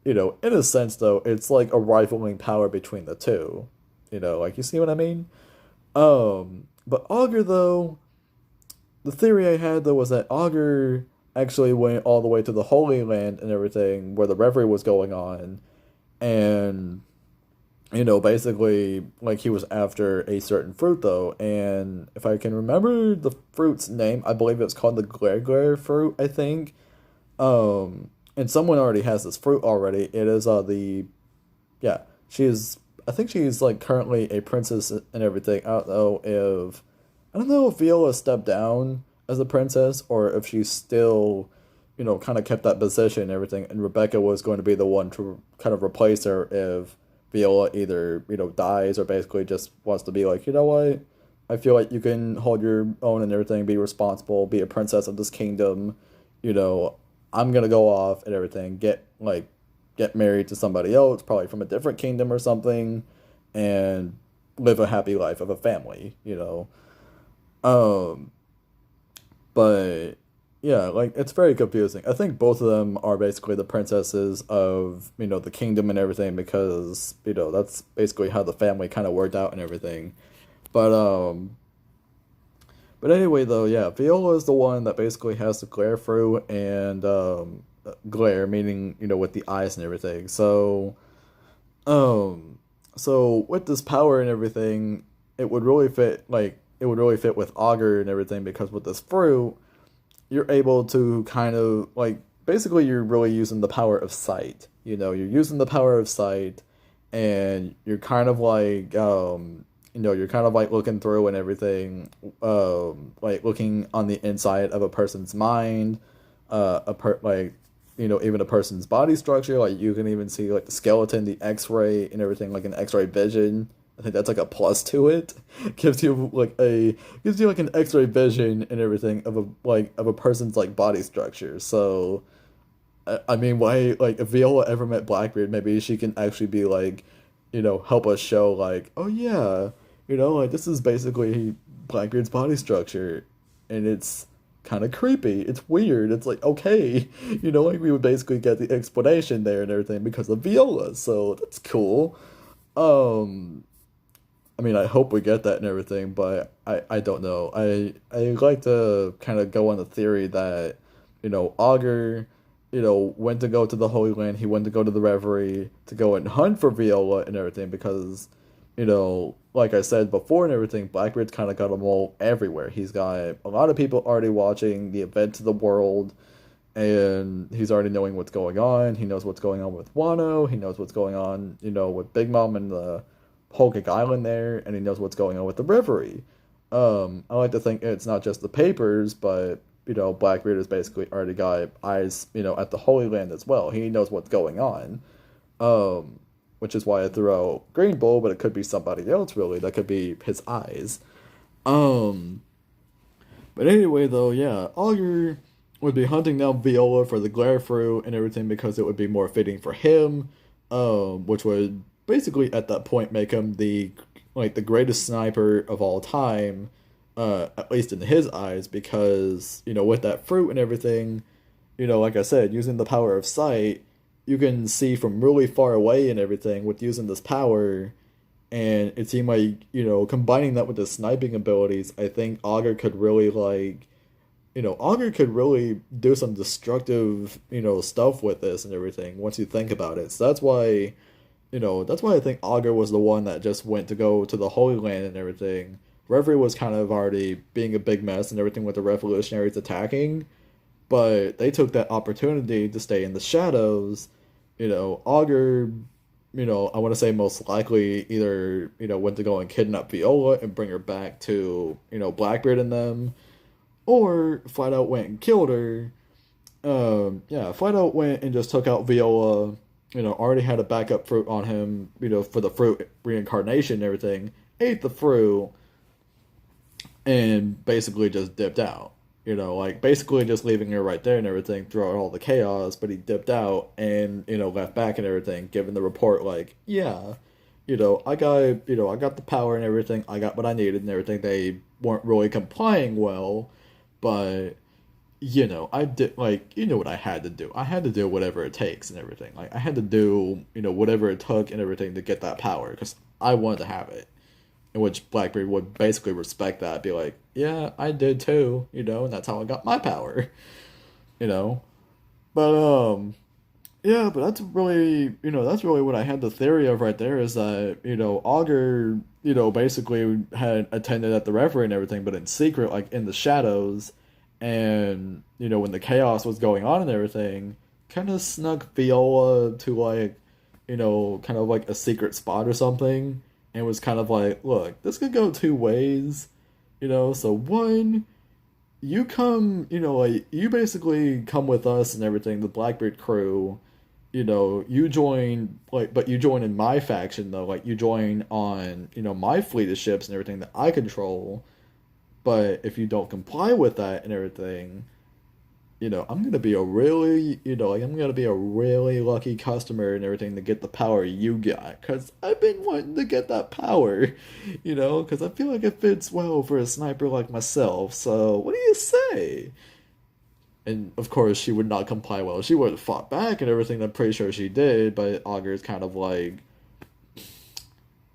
in a sense though, it's like a rivaling power between the two. Like you see what I mean? But Augur though, the theory I had though was that Augur actually went all the way to the Holy Land and everything where the reverie was going on, and basically like he was after a certain fruit though, and if I can remember the fruit's name, I believe it's called the Glare fruit, I think. And someone already has this fruit already. It is the yeah, she's I think she's like currently a princess and everything. I don't know if Viola stepped down as a princess or if she's still, kind of kept that position and everything. And Rebecca was going to be the one to kind of replace her if Viola either, dies or basically just wants to be like, you know what? I feel like you can hold your own and everything, be responsible, be a princess of this kingdom. You know, I'm gonna go off and everything, get married to somebody else, probably from a different kingdom or something, and live a happy life of a family. Um, but yeah, like it's very confusing. I think both of them are basically the princesses of, the kingdom and everything because, that's basically how the family kind of worked out and everything. But but anyway though, yeah, Viola is the one that basically has the glare fruit and glare meaning, with the eyes and everything. Um so with this power and everything, it would really fit with auger and everything because with this fruit, you're able to kind of like basically you're really using the power of sight. You're using the power of sight and you're kind of like you're kind of like looking through and everything, like looking on the inside of a person's mind, even a person's body structure. Like you can even see like the skeleton, the X-ray, and everything, like an X-ray vision. I think that's like a plus to it. Gives you like an X-ray vision and everything of a person's like body structure. So I mean, why like if Viola ever met Blackbeard, maybe she can actually be like, help us show like, oh yeah, like this is basically Blackbeard's body structure, and it's kind of creepy. It's weird. It's like okay, like we would basically get the explanation there and everything because of Viola. So that's cool. Um, I mean, I hope we get that and everything, but I don't know. I like to kind of go on the theory that, Augur, went to go to the Holy Land. He went to go to the Reverie to go and hunt for Viola and everything because, like I said before and everything, Blackbeard's kind of got a mole everywhere. He's got a lot of people already watching the events of the world, and he's already knowing what's going on. He knows what's going on with Wano. He knows what's going on, with Big Mom and the whole Cake Island there, and he knows what's going on with the Reverie. I like to think it's not just the papers, but Blackbeard has basically already got eyes, at the Holy Land as well. He knows what's going on, which is why I threw out Green Bull, but it could be somebody else really. That could be his eyes. Um, but anyway, though, yeah, Augur would be hunting down Viola for the glare fruit and everything because it would be more fitting for him, which would basically at that point make him the greatest sniper of all time, at least in his eyes, because with that fruit and everything, like I said, using the power of sight, you can see from really far away and everything with using this power. And it seemed like, combining that with the sniping abilities, I think Augur could really Augur could really do some destructive, stuff with this and everything once you think about it. So that's why, that's why I think Auger was the one that just went to go to the Holy Land and everything. Reverie was kind of already being a big mess and everything with the revolutionaries attacking, but they took that opportunity to stay in the shadows. Augur, I want to say most likely either, went to go and kidnap Viola and bring her back to, Blackbeard and them, or flat out went and killed her. Yeah, flat out went and just took out Viola, already had a backup fruit on him, for the fruit reincarnation and everything, ate the fruit, and basically just dipped out. Like basically just leaving her right there and everything throughout all the chaos, but he dipped out and, left back and everything, giving the report like, yeah, I got the power and everything, I got what I needed and everything. They weren't really complying well, but I did like what I had to do. I had to do whatever it takes and everything. Like I had to do, whatever it took and everything to get that power because I wanted to have it. In which Blackbeard would basically respect that, be like, yeah, I did too, and that's how I got my power, you know. But yeah, but that's really what I had the theory of right there is that, Augur, basically had attended at the referee and everything, but in secret, like in the shadows, and, when the chaos was going on and everything, kind of snuck Viola to like, kind of like a secret spot or something, and was kind of like, look, this could go two ways, so one, you come, like, you basically come with us and everything, the Blackbeard crew, you join, like, but you join in my faction, though, like, you join on, my fleet of ships and everything that I control, but if you don't comply with that and everything, I'm gonna be a really, like I'm gonna be a really lucky customer and everything to get the power you got, cause I've been wanting to get that power, cause I feel like it fits well for a sniper like myself. So what do you say? And of course, she would not comply well. She would have fought back and everything. I'm pretty sure she did, but Augur's kind of like,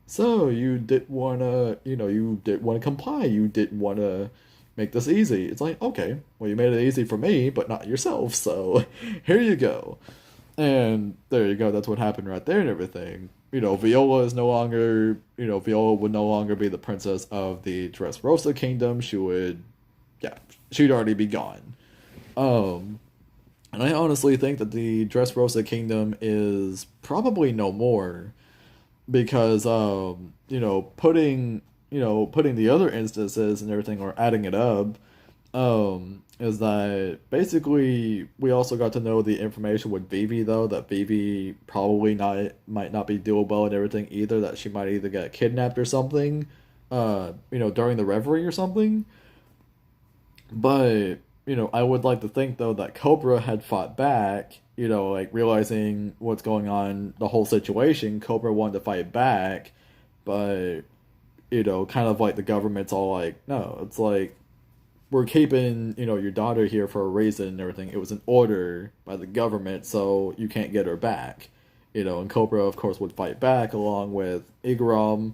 so you didn't wanna, you didn't want to comply. You didn't want to make this easy. It's like, okay, well, you made it easy for me, but not yourself. So here you go. And there you go. That's what happened right there and everything. Viola is no longer, Viola would no longer be the princess of the Dressrosa kingdom. She would, yeah, she'd already be gone. Um, and I honestly think that the Dressrosa kingdom is probably no more because putting the other instances and everything or adding it up is that basically we also got to know the information with Vivi though that Vivi probably not might not be doing well and everything either, that she might either get kidnapped or something during the reverie or something. But I would like to think though that Cobra had fought back, like realizing what's going on, the whole situation. Cobra wanted to fight back, but kind of like the government's all like, no, it's like we're keeping, your daughter here for a reason and everything. It was an order by the government, so you can't get her back. And Cobra, of course, would fight back along with Igaram.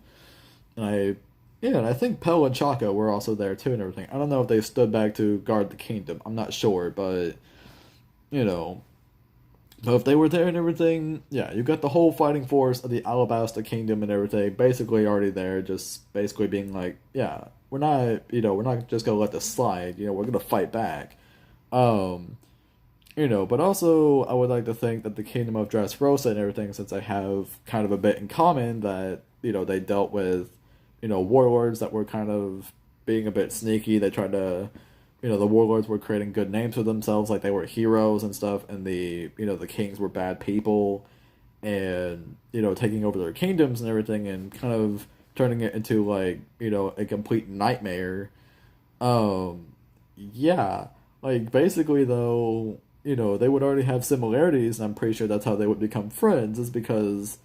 And and I think Pell and Chaka were also there too and everything. I don't know if they stood back to guard the kingdom. I'm not sure, but, you know, but if they were there and everything, yeah, you got the whole fighting force of the Alabasta Kingdom and everything basically already there, just basically being like, yeah, we're not just gonna let this slide, we're gonna fight back. Um, but also I would like to think that the Kingdom of Dressrosa and everything, since I have kind of a bit in common, that, they dealt with, warlords that were kind of being a bit sneaky. They tried to, the warlords were creating good names for themselves, like they were heroes and stuff, and the kings were bad people, and, taking over their kingdoms and everything, and kind of turning it into, like, a complete nightmare. Um, yeah, like, basically, though, they would already have similarities, and I'm pretty sure that's how they would become friends, is because,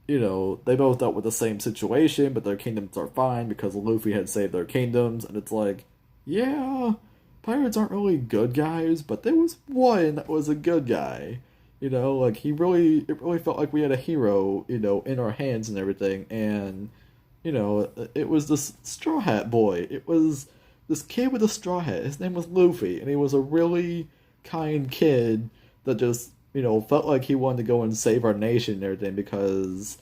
they both dealt with the same situation, but their kingdoms are fine because Luffy had saved their kingdoms, and it's like, yeah, pirates aren't really good guys, but there was one that was a good guy. Like it really felt like we had a hero, in our hands and everything, and, it was this Straw Hat boy. It was this kid with a straw hat. His name was Luffy, and he was a really kind kid that just, felt like he wanted to go and save our nation and everything because,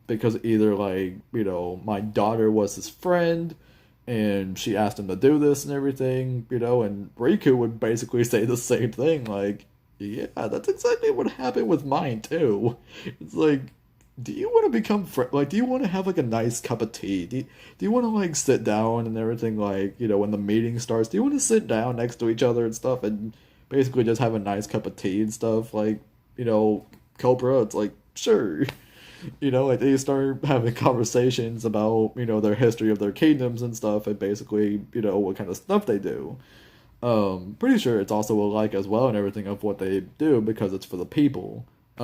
because either like, my daughter was his friend and she asked him to do this and everything, and Riku would basically say the same thing, like, yeah, that's exactly what happened with mine too. It's like, do you want to become like, do you want to have like a nice cup of tea? Do you want to like sit down and everything, like, when the meeting starts, do you want to sit down next to each other and stuff and basically just have a nice cup of tea and stuff, like, Cobra? It's like, sure. Like they start having conversations about, their history of their kingdoms and stuff, and basically, what kind of stuff they do. Pretty sure it's also alike as well and everything of what they do because it's for the people. A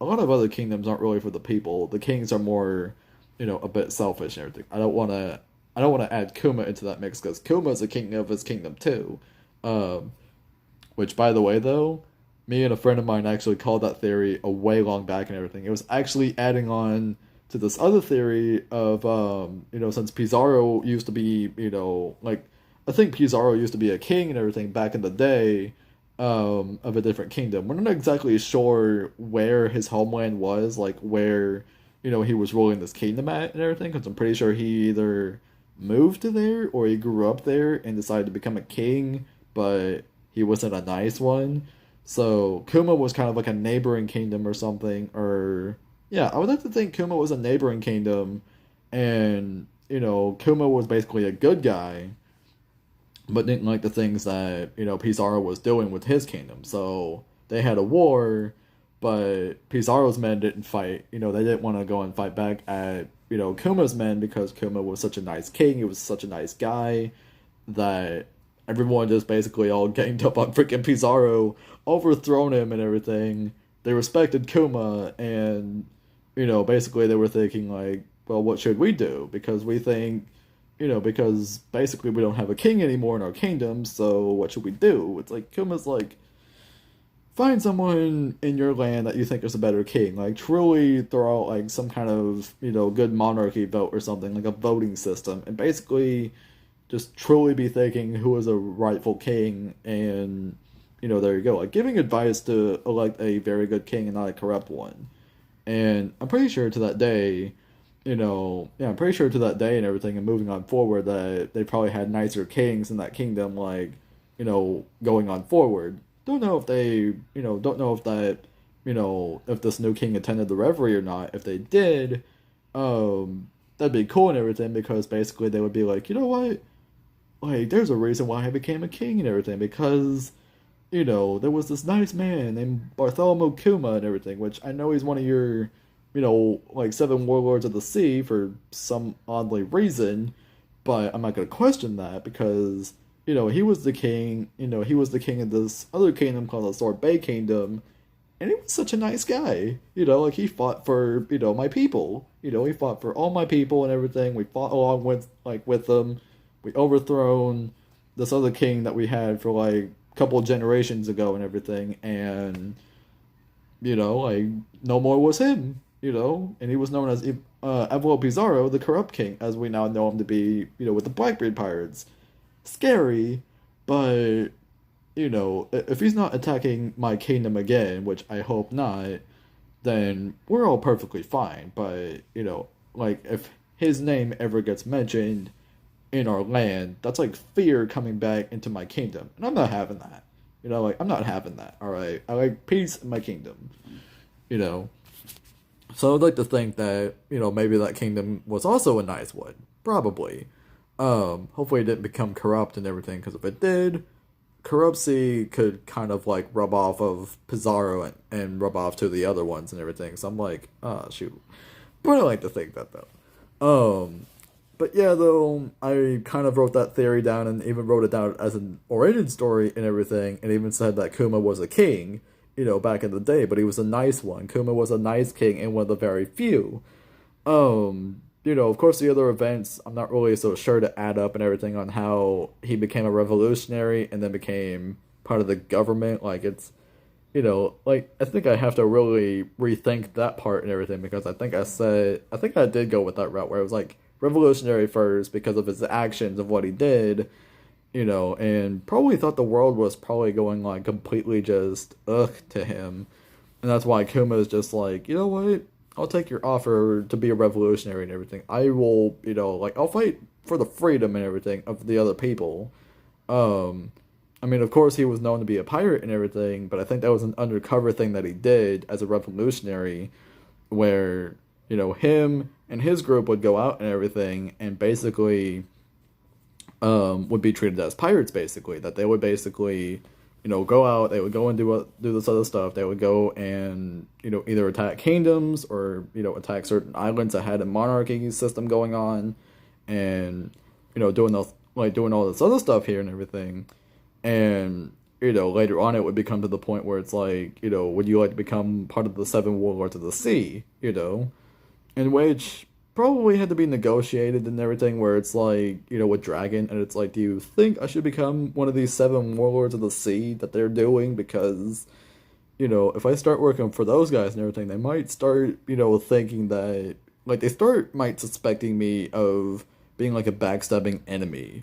lot of other kingdoms aren't really for the people. The kings are more, a bit selfish and everything. I don't want to add Kuma into that mix because Kuma's a king of his kingdom too. Um, which, by the way, though, me and a friend of mine actually called that theory a way long back and everything. It was actually adding on to this other theory of, since Pizarro used to be, like, I think Pizarro used to be a king and everything back in the day, of a different kingdom. We're not exactly sure where his homeland was, like where, he was ruling this kingdom at and everything, because I'm pretty sure he either moved to there or he grew up there and decided to become a king, but he wasn't a nice one. So Kuma was kind of like a neighboring kingdom or something, or yeah, I would like to think Kuma was a neighboring kingdom, and Kuma was basically a good guy, but didn't like the things that Pizarro was doing with his kingdom. So they had a war, but Pizarro's men didn't fight. They didn't want to go and fight back at Kuma's men because Kuma was such a nice king. He was such a nice guy that everyone just basically all ganged up on freaking Pizarro, overthrown him and everything. They respected Kuma, and basically they were thinking like, well, what should we do? Because we think, because basically we don't have a king anymore in our kingdom, so what should we do? It's like Kuma's like, find someone in your land that you think is a better king. Like truly throw out like some kind of, good monarchy vote or something, like a voting system, and basically just truly be thinking who is a rightful king, and there you go. Like giving advice to elect a very good king and not a corrupt one. And I'm pretty sure to that day, yeah, I'm pretty sure to that day and everything, and moving on forward, that they probably had nicer kings in that kingdom, like, going on forward. Don't know if they, don't know if that, if this new king attended the reverie or not. If they did, that'd be cool and everything, because basically they would be like, you know what? Like, there's a reason why I became a king and everything, because, there was this nice man named Bartholomew Kuma and everything, which I know he's one of your, like 7 warlords of the sea for some oddly reason, but I'm not going to question that because, he was the king, he was the king of this other kingdom called the Sword Bay Kingdom, and he was such a nice guy, like he fought for, my people, he fought for all my people and everything. We fought along with them. We overthrown this other king that we had for like a couple of generations ago and everything, and like no more was him, and he was known as Evelo Pizarro, the corrupt king, as we now know him to be, with the Blackbeard pirates. Scary, but if he's not attacking my kingdom again, which I hope not, then we're all perfectly fine. But like if his name ever gets mentioned in our land, that's like fear coming back into my kingdom, and I'm not having that. Like I'm not having that. All right, I like peace in my kingdom. You know, so I'd like to think that maybe that kingdom was also a nice one, probably. Hopefully it didn't become corrupt and everything, because if it did, corruption could kind of like rub off of Pizarro and rub off to the other ones and everything. So I'm like, ah, shoot. But I like to think that though. But yeah, though, I kind of wrote that theory down and even wrote it down as an origin story and everything, and even said that Kuma was a king, back in the day, but he was a nice one. Kuma was a nice king and one of the very few. Of course, the other events, I'm not really so sure to add up and everything on how he became a revolutionary and then became part of the government. Like, it's, like, I think I have to really rethink that part and everything, because I think I did go with that route where it was like revolutionary first because of his actions of what he did, and probably thought the world was probably going like completely just ugh to him. And that's why Kuma is just like, you know what? I'll take your offer to be a revolutionary and everything. I will, like, I'll fight for the freedom and everything of the other people. Um, I mean, of course, he was known to be a pirate and everything, but I think that was an undercover thing that he did as a revolutionary, where, him and his group would go out and everything, and basically, would be treated as pirates, basically. That they would basically, go out, they would go and do this other stuff. They would go and, either attack kingdoms or, attack certain islands that had a monarchy system going on, and, doing all this other stuff here and everything. And, later on it would become to the point where it's like, would you like to become part of the seven warlords of the sea, in which probably had to be negotiated and everything, where it's like, with Dragon, and it's like, do you think I should become one of these seven warlords of the sea that they're doing? Because, if I start working for those guys and everything, they might start, thinking that, like, might suspecting me of being like a backstabbing enemy.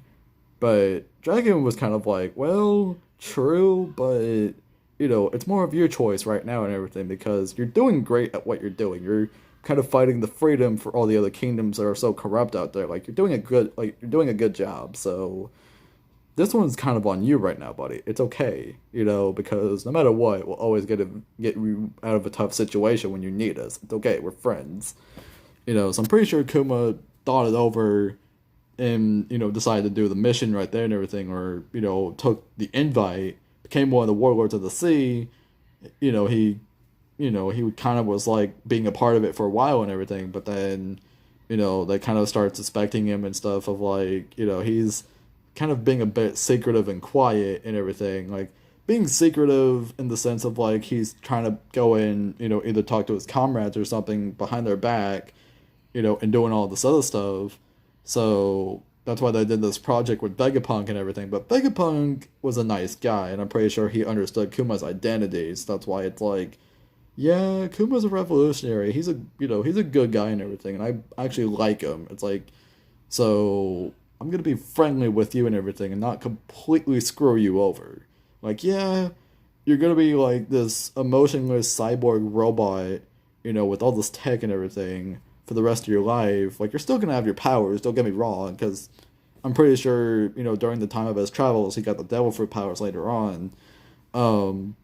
But Dragon was kind of like, well, true, but, it's more of your choice right now and everything, because you're doing great at what you're doing. You're kind of fighting the freedom for all the other kingdoms that are so corrupt out there. Like, you're doing a good job. So this one's kind of on you right now, buddy. It's okay, because no matter what, we'll always get you out of a tough situation when you need us. It's okay, we're friends. So I'm pretty sure Kuma thought it over and, decided to do the mission right there and everything, or, took the invite, became one of the warlords of the sea. He he kind of was like being a part of it for a while and everything, but then, they kind of started suspecting him and stuff of like, he's kind of being a bit secretive and quiet and everything. Like, being secretive in the sense of like he's trying to go in, either talk to his comrades or something behind their back, and doing all this other stuff. So that's why they did this project with Vegapunk and everything. But Vegapunk was a nice guy, and I'm pretty sure he understood Kuma's identity. So that's why it's like, yeah, Kuma's a revolutionary. He's a good guy and everything, and I actually like him. It's like, so I'm gonna be friendly with you and everything, and not completely screw you over. Like, yeah, you're gonna be like this emotionless cyborg robot, with all this tech and everything for the rest of your life. Like, you're still gonna have your powers. Don't get me wrong, because I'm pretty sure, during the time of his travels, he got the devil fruit powers later on. Um,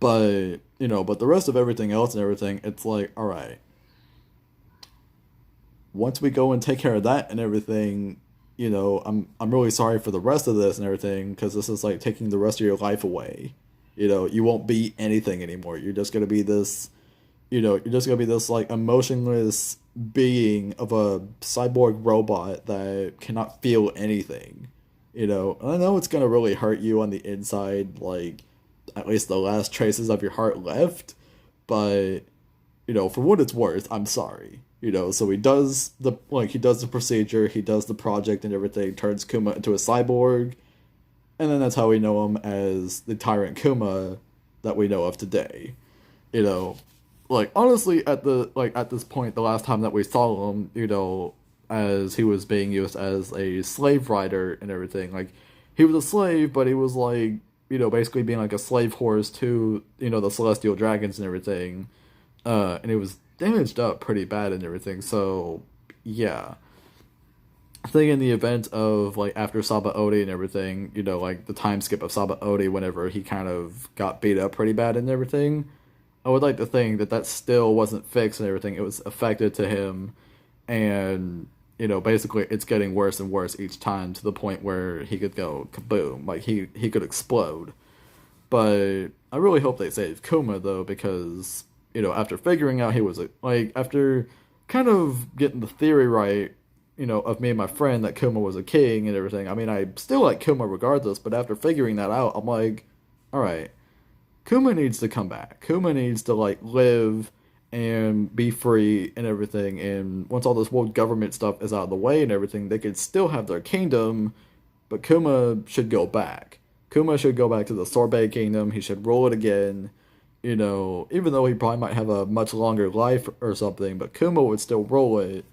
but but the rest of everything else and everything, it's like, all right, once we go and take care of that and everything, I'm really sorry for the rest of this and everything, because this is like taking the rest of your life away. You won't be anything anymore. You're just gonna be this, like emotionless being of a cyborg robot that cannot feel anything. And I know it's gonna really hurt you on the inside, like at least the last traces of your heart left, but for what it's worth, I'm sorry. So he does the procedure, he does the project and everything, turns Kuma into a cyborg, and then that's how we know him as the Tyrant Kuma that we know of today. You know, like honestly, at this point, the last time that we saw him, as he was being used as a slave rider and everything, like he was a slave, but he was like, basically being like a slave horse to, the celestial dragons and everything. And it was damaged up pretty bad and everything. So, yeah. I think in the event of, like, after Sabaody and everything, like, the time skip of Sabaody whenever he kind of got beat up pretty bad and everything, I would like to think that that still wasn't fixed and everything. It was affected to him, and, basically it's getting worse and worse each time to the point where he could go kaboom. Like, he could explode. But I really hope they save Kuma, though, because, after figuring out he was, after kind of getting the theory right, of me and my friend that Kuma was a king and everything. I mean, I still like Kuma regardless, but after figuring that out, I'm like, alright, Kuma needs to come back. Kuma needs to, like, live and be free and everything, and once all this world government stuff is out of the way and everything, they could still have their kingdom, but Kuma should go back. Kuma should go back to the Sorbet Kingdom. He should rule it again. Even though he probably might have a much longer life or something, but Kuma would still rule it.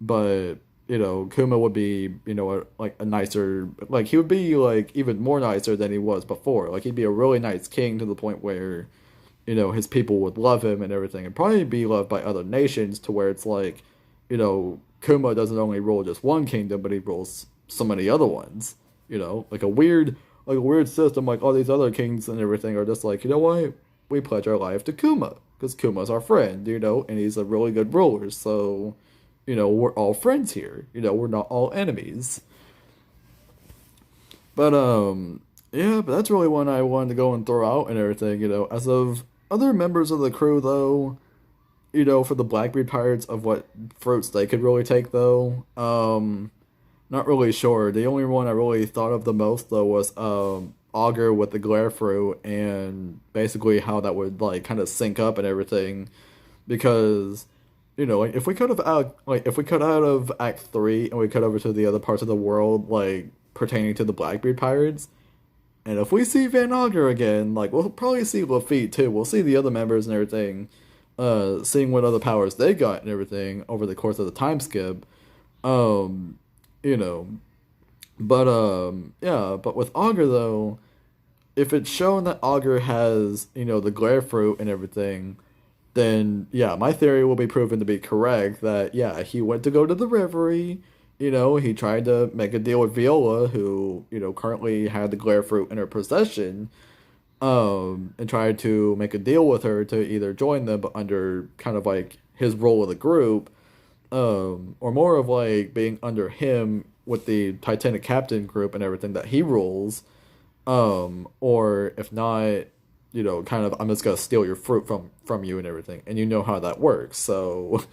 But, Kuma would be, a nicer, like, he would be, like, even more nicer than he was before. Like, he'd be a really nice king to the point where, his people would love him and everything, and probably be loved by other nations to where it's like, Kuma doesn't only rule just one kingdom, but he rules so many other ones. Like a weird system, like all these other kings and everything are just like, you know what? We pledge our life to Kuma because Kuma's our friend, and he's a really good ruler. So, we're all friends here. We're not all enemies. But yeah, but that's really one I wanted to go and throw out and everything. As of other members of the crew, though, for the Blackbeard pirates of what fruits they could really take, though. Not really sure. The only one I really thought of the most though was auger with the glare fruit and basically how that would like kind of sync up and everything, because like if we cut out of Act 3 and we cut over to the other parts of the world like pertaining to the Blackbeard pirates, and if we see Van Auger again, like we'll probably see Lafitte too. We'll see the other members and everything, seeing what other powers they got and everything over the course of the time skip. Um, you know, but yeah, but with Augur though, if it's shown that Augur has, the glare fruit and everything, then yeah, my theory will be proven to be correct that yeah, he went to go to the Reverie. He tried to make a deal with Viola, who, currently had the glare fruit in her possession, and tried to make a deal with her to either join them, but under kind of like his role of the group, or more of like being under him with the Titanic Captain group and everything that he rules, or if not, kind of I'm just gonna steal your fruit from you and everything, and you know how that works. So,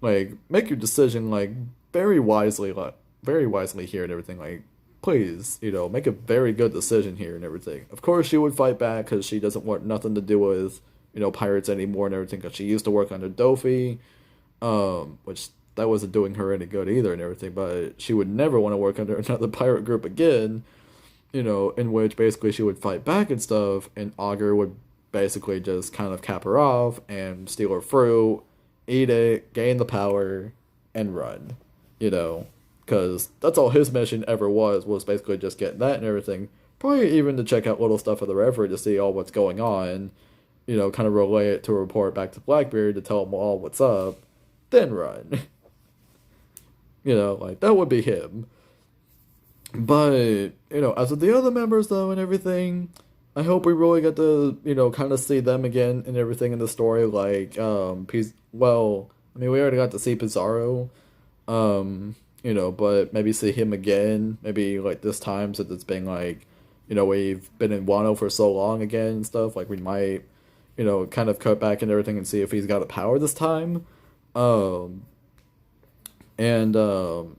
like, make your decision like very wisely here and everything. Like, please, make a very good decision here and everything. Of course, she would fight back because she doesn't want nothing to do with pirates anymore and everything because she used to work under Dofi, which that wasn't doing her any good either and everything. But she would never want to work under another pirate group again. In which basically she would fight back and stuff, and Augur would basically just kind of cap her off and steal her fruit, eat it, gain the power, and run. Because that's all his mission ever was basically just getting that and everything. Probably even to check out little stuff of the Reverie to see all what's going on, kind of relay it to a report back to Blackbeard to tell them all what's up, then run. Like, that would be him. But, as with the other members, though, and everything, I hope we really get to, kind of see them again and everything in the story. Like, well, I mean, we already got to see Pizarro, but maybe see him again. Maybe, like, this time, since it's been, like, we've been in Wano for so long again and stuff. Like, we might, kind of cut back and everything and see if he's got a power this time. And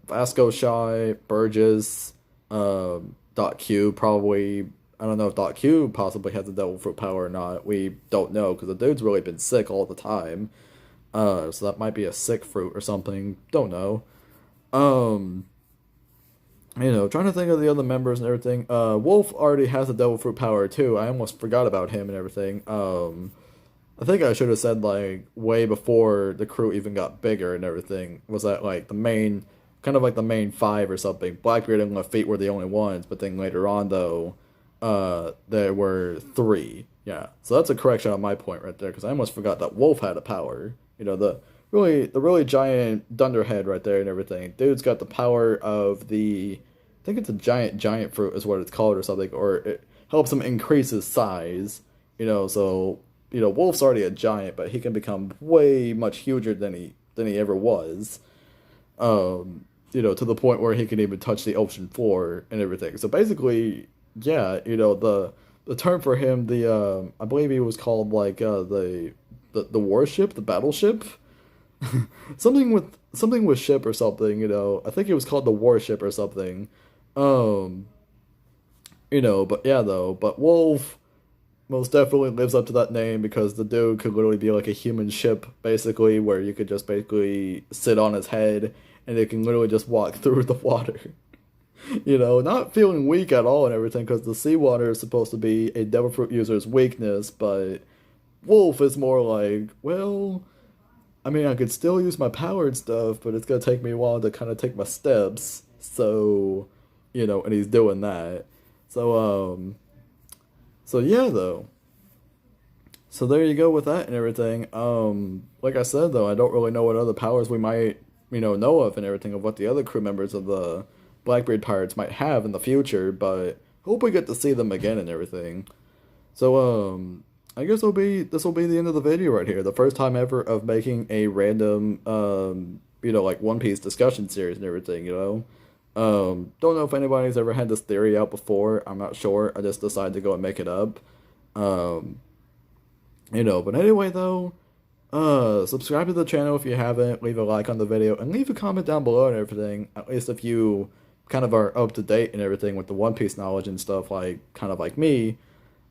Vasco Shy, Burgess, Dot Q probably. I don't know if Dot Q possibly has a devil fruit power or not. We don't know because the dude's really been sick all the time. So that might be a sick fruit or something. Don't know. Trying to think of the other members and everything. Wolf already has a devil fruit power too. I almost forgot about him and everything. I think I should have said like way before the crew even got bigger and everything. Was that like the main, kind of like the main five or something? Blackbeard and Lafitte were the only ones, but then later on though, there were three. Yeah, so that's a correction on my point right there because I almost forgot that Wolf had a power. The really giant dunderhead right there and everything. Dude's got the power of the, I think it's a giant fruit is what it's called or something, or it helps him increase his size. So Wolf's already a giant, but he can become way much huger than he ever was. To the point where he can even touch the ocean floor and everything. So basically, yeah, the term for him, the I believe he was called like the warship, the battleship, something with ship or something. I think it was called the warship or something. But yeah, though, but Wolf most definitely lives up to that name because the dude could literally be like a human ship, basically, where you could just basically sit on his head and it can literally just walk through the water. Not feeling weak at all and everything because the seawater is supposed to be a devil fruit user's weakness, but Wolf is more like, well, I mean, I could still use my power and stuff, but it's gonna take me a while to kind of take my steps. So, and he's doing that. So yeah, though. So there you go with that and everything. Like I said though, I don't really know what other powers we might, know of and everything of what the other crew members of the Blackbeard Pirates might have in the future, but hope we get to see them again and everything. So I guess this will be the end of the video right here. The first time ever of making a random like One Piece discussion series and everything, Don't know if anybody's ever had this theory out before. I'm not sure. I just decided to go and make it up. Um but anyway though, subscribe to the channel if you haven't, leave a like on the video, and leave a comment down below and everything, at least if you kind of are up to date and everything with the One Piece knowledge and stuff, like kind of like me,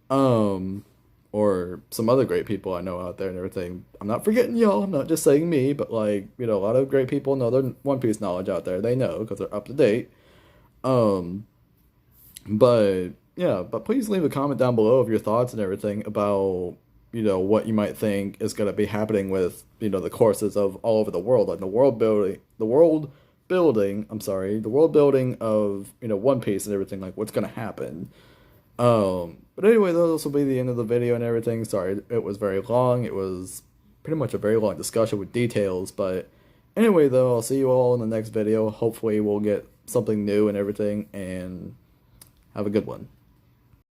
or some other great people I know out there and everything. I'm not forgetting y'all, I'm not just saying me, but like, a lot of great people know their One Piece knowledge out there, they know, because they're up to date. Um, but yeah, but please leave a comment down below of your thoughts and everything about, what you might think is going to be happening with, the courses of all over the world, like the world building of, One Piece and everything, like what's going to happen. But anyway, though, this will be the end of the video and everything. Sorry, it was very long. It was pretty much a very long discussion with details, but anyway, though, I'll see you all in the next video. Hopefully we'll get something new and everything, and have a good one.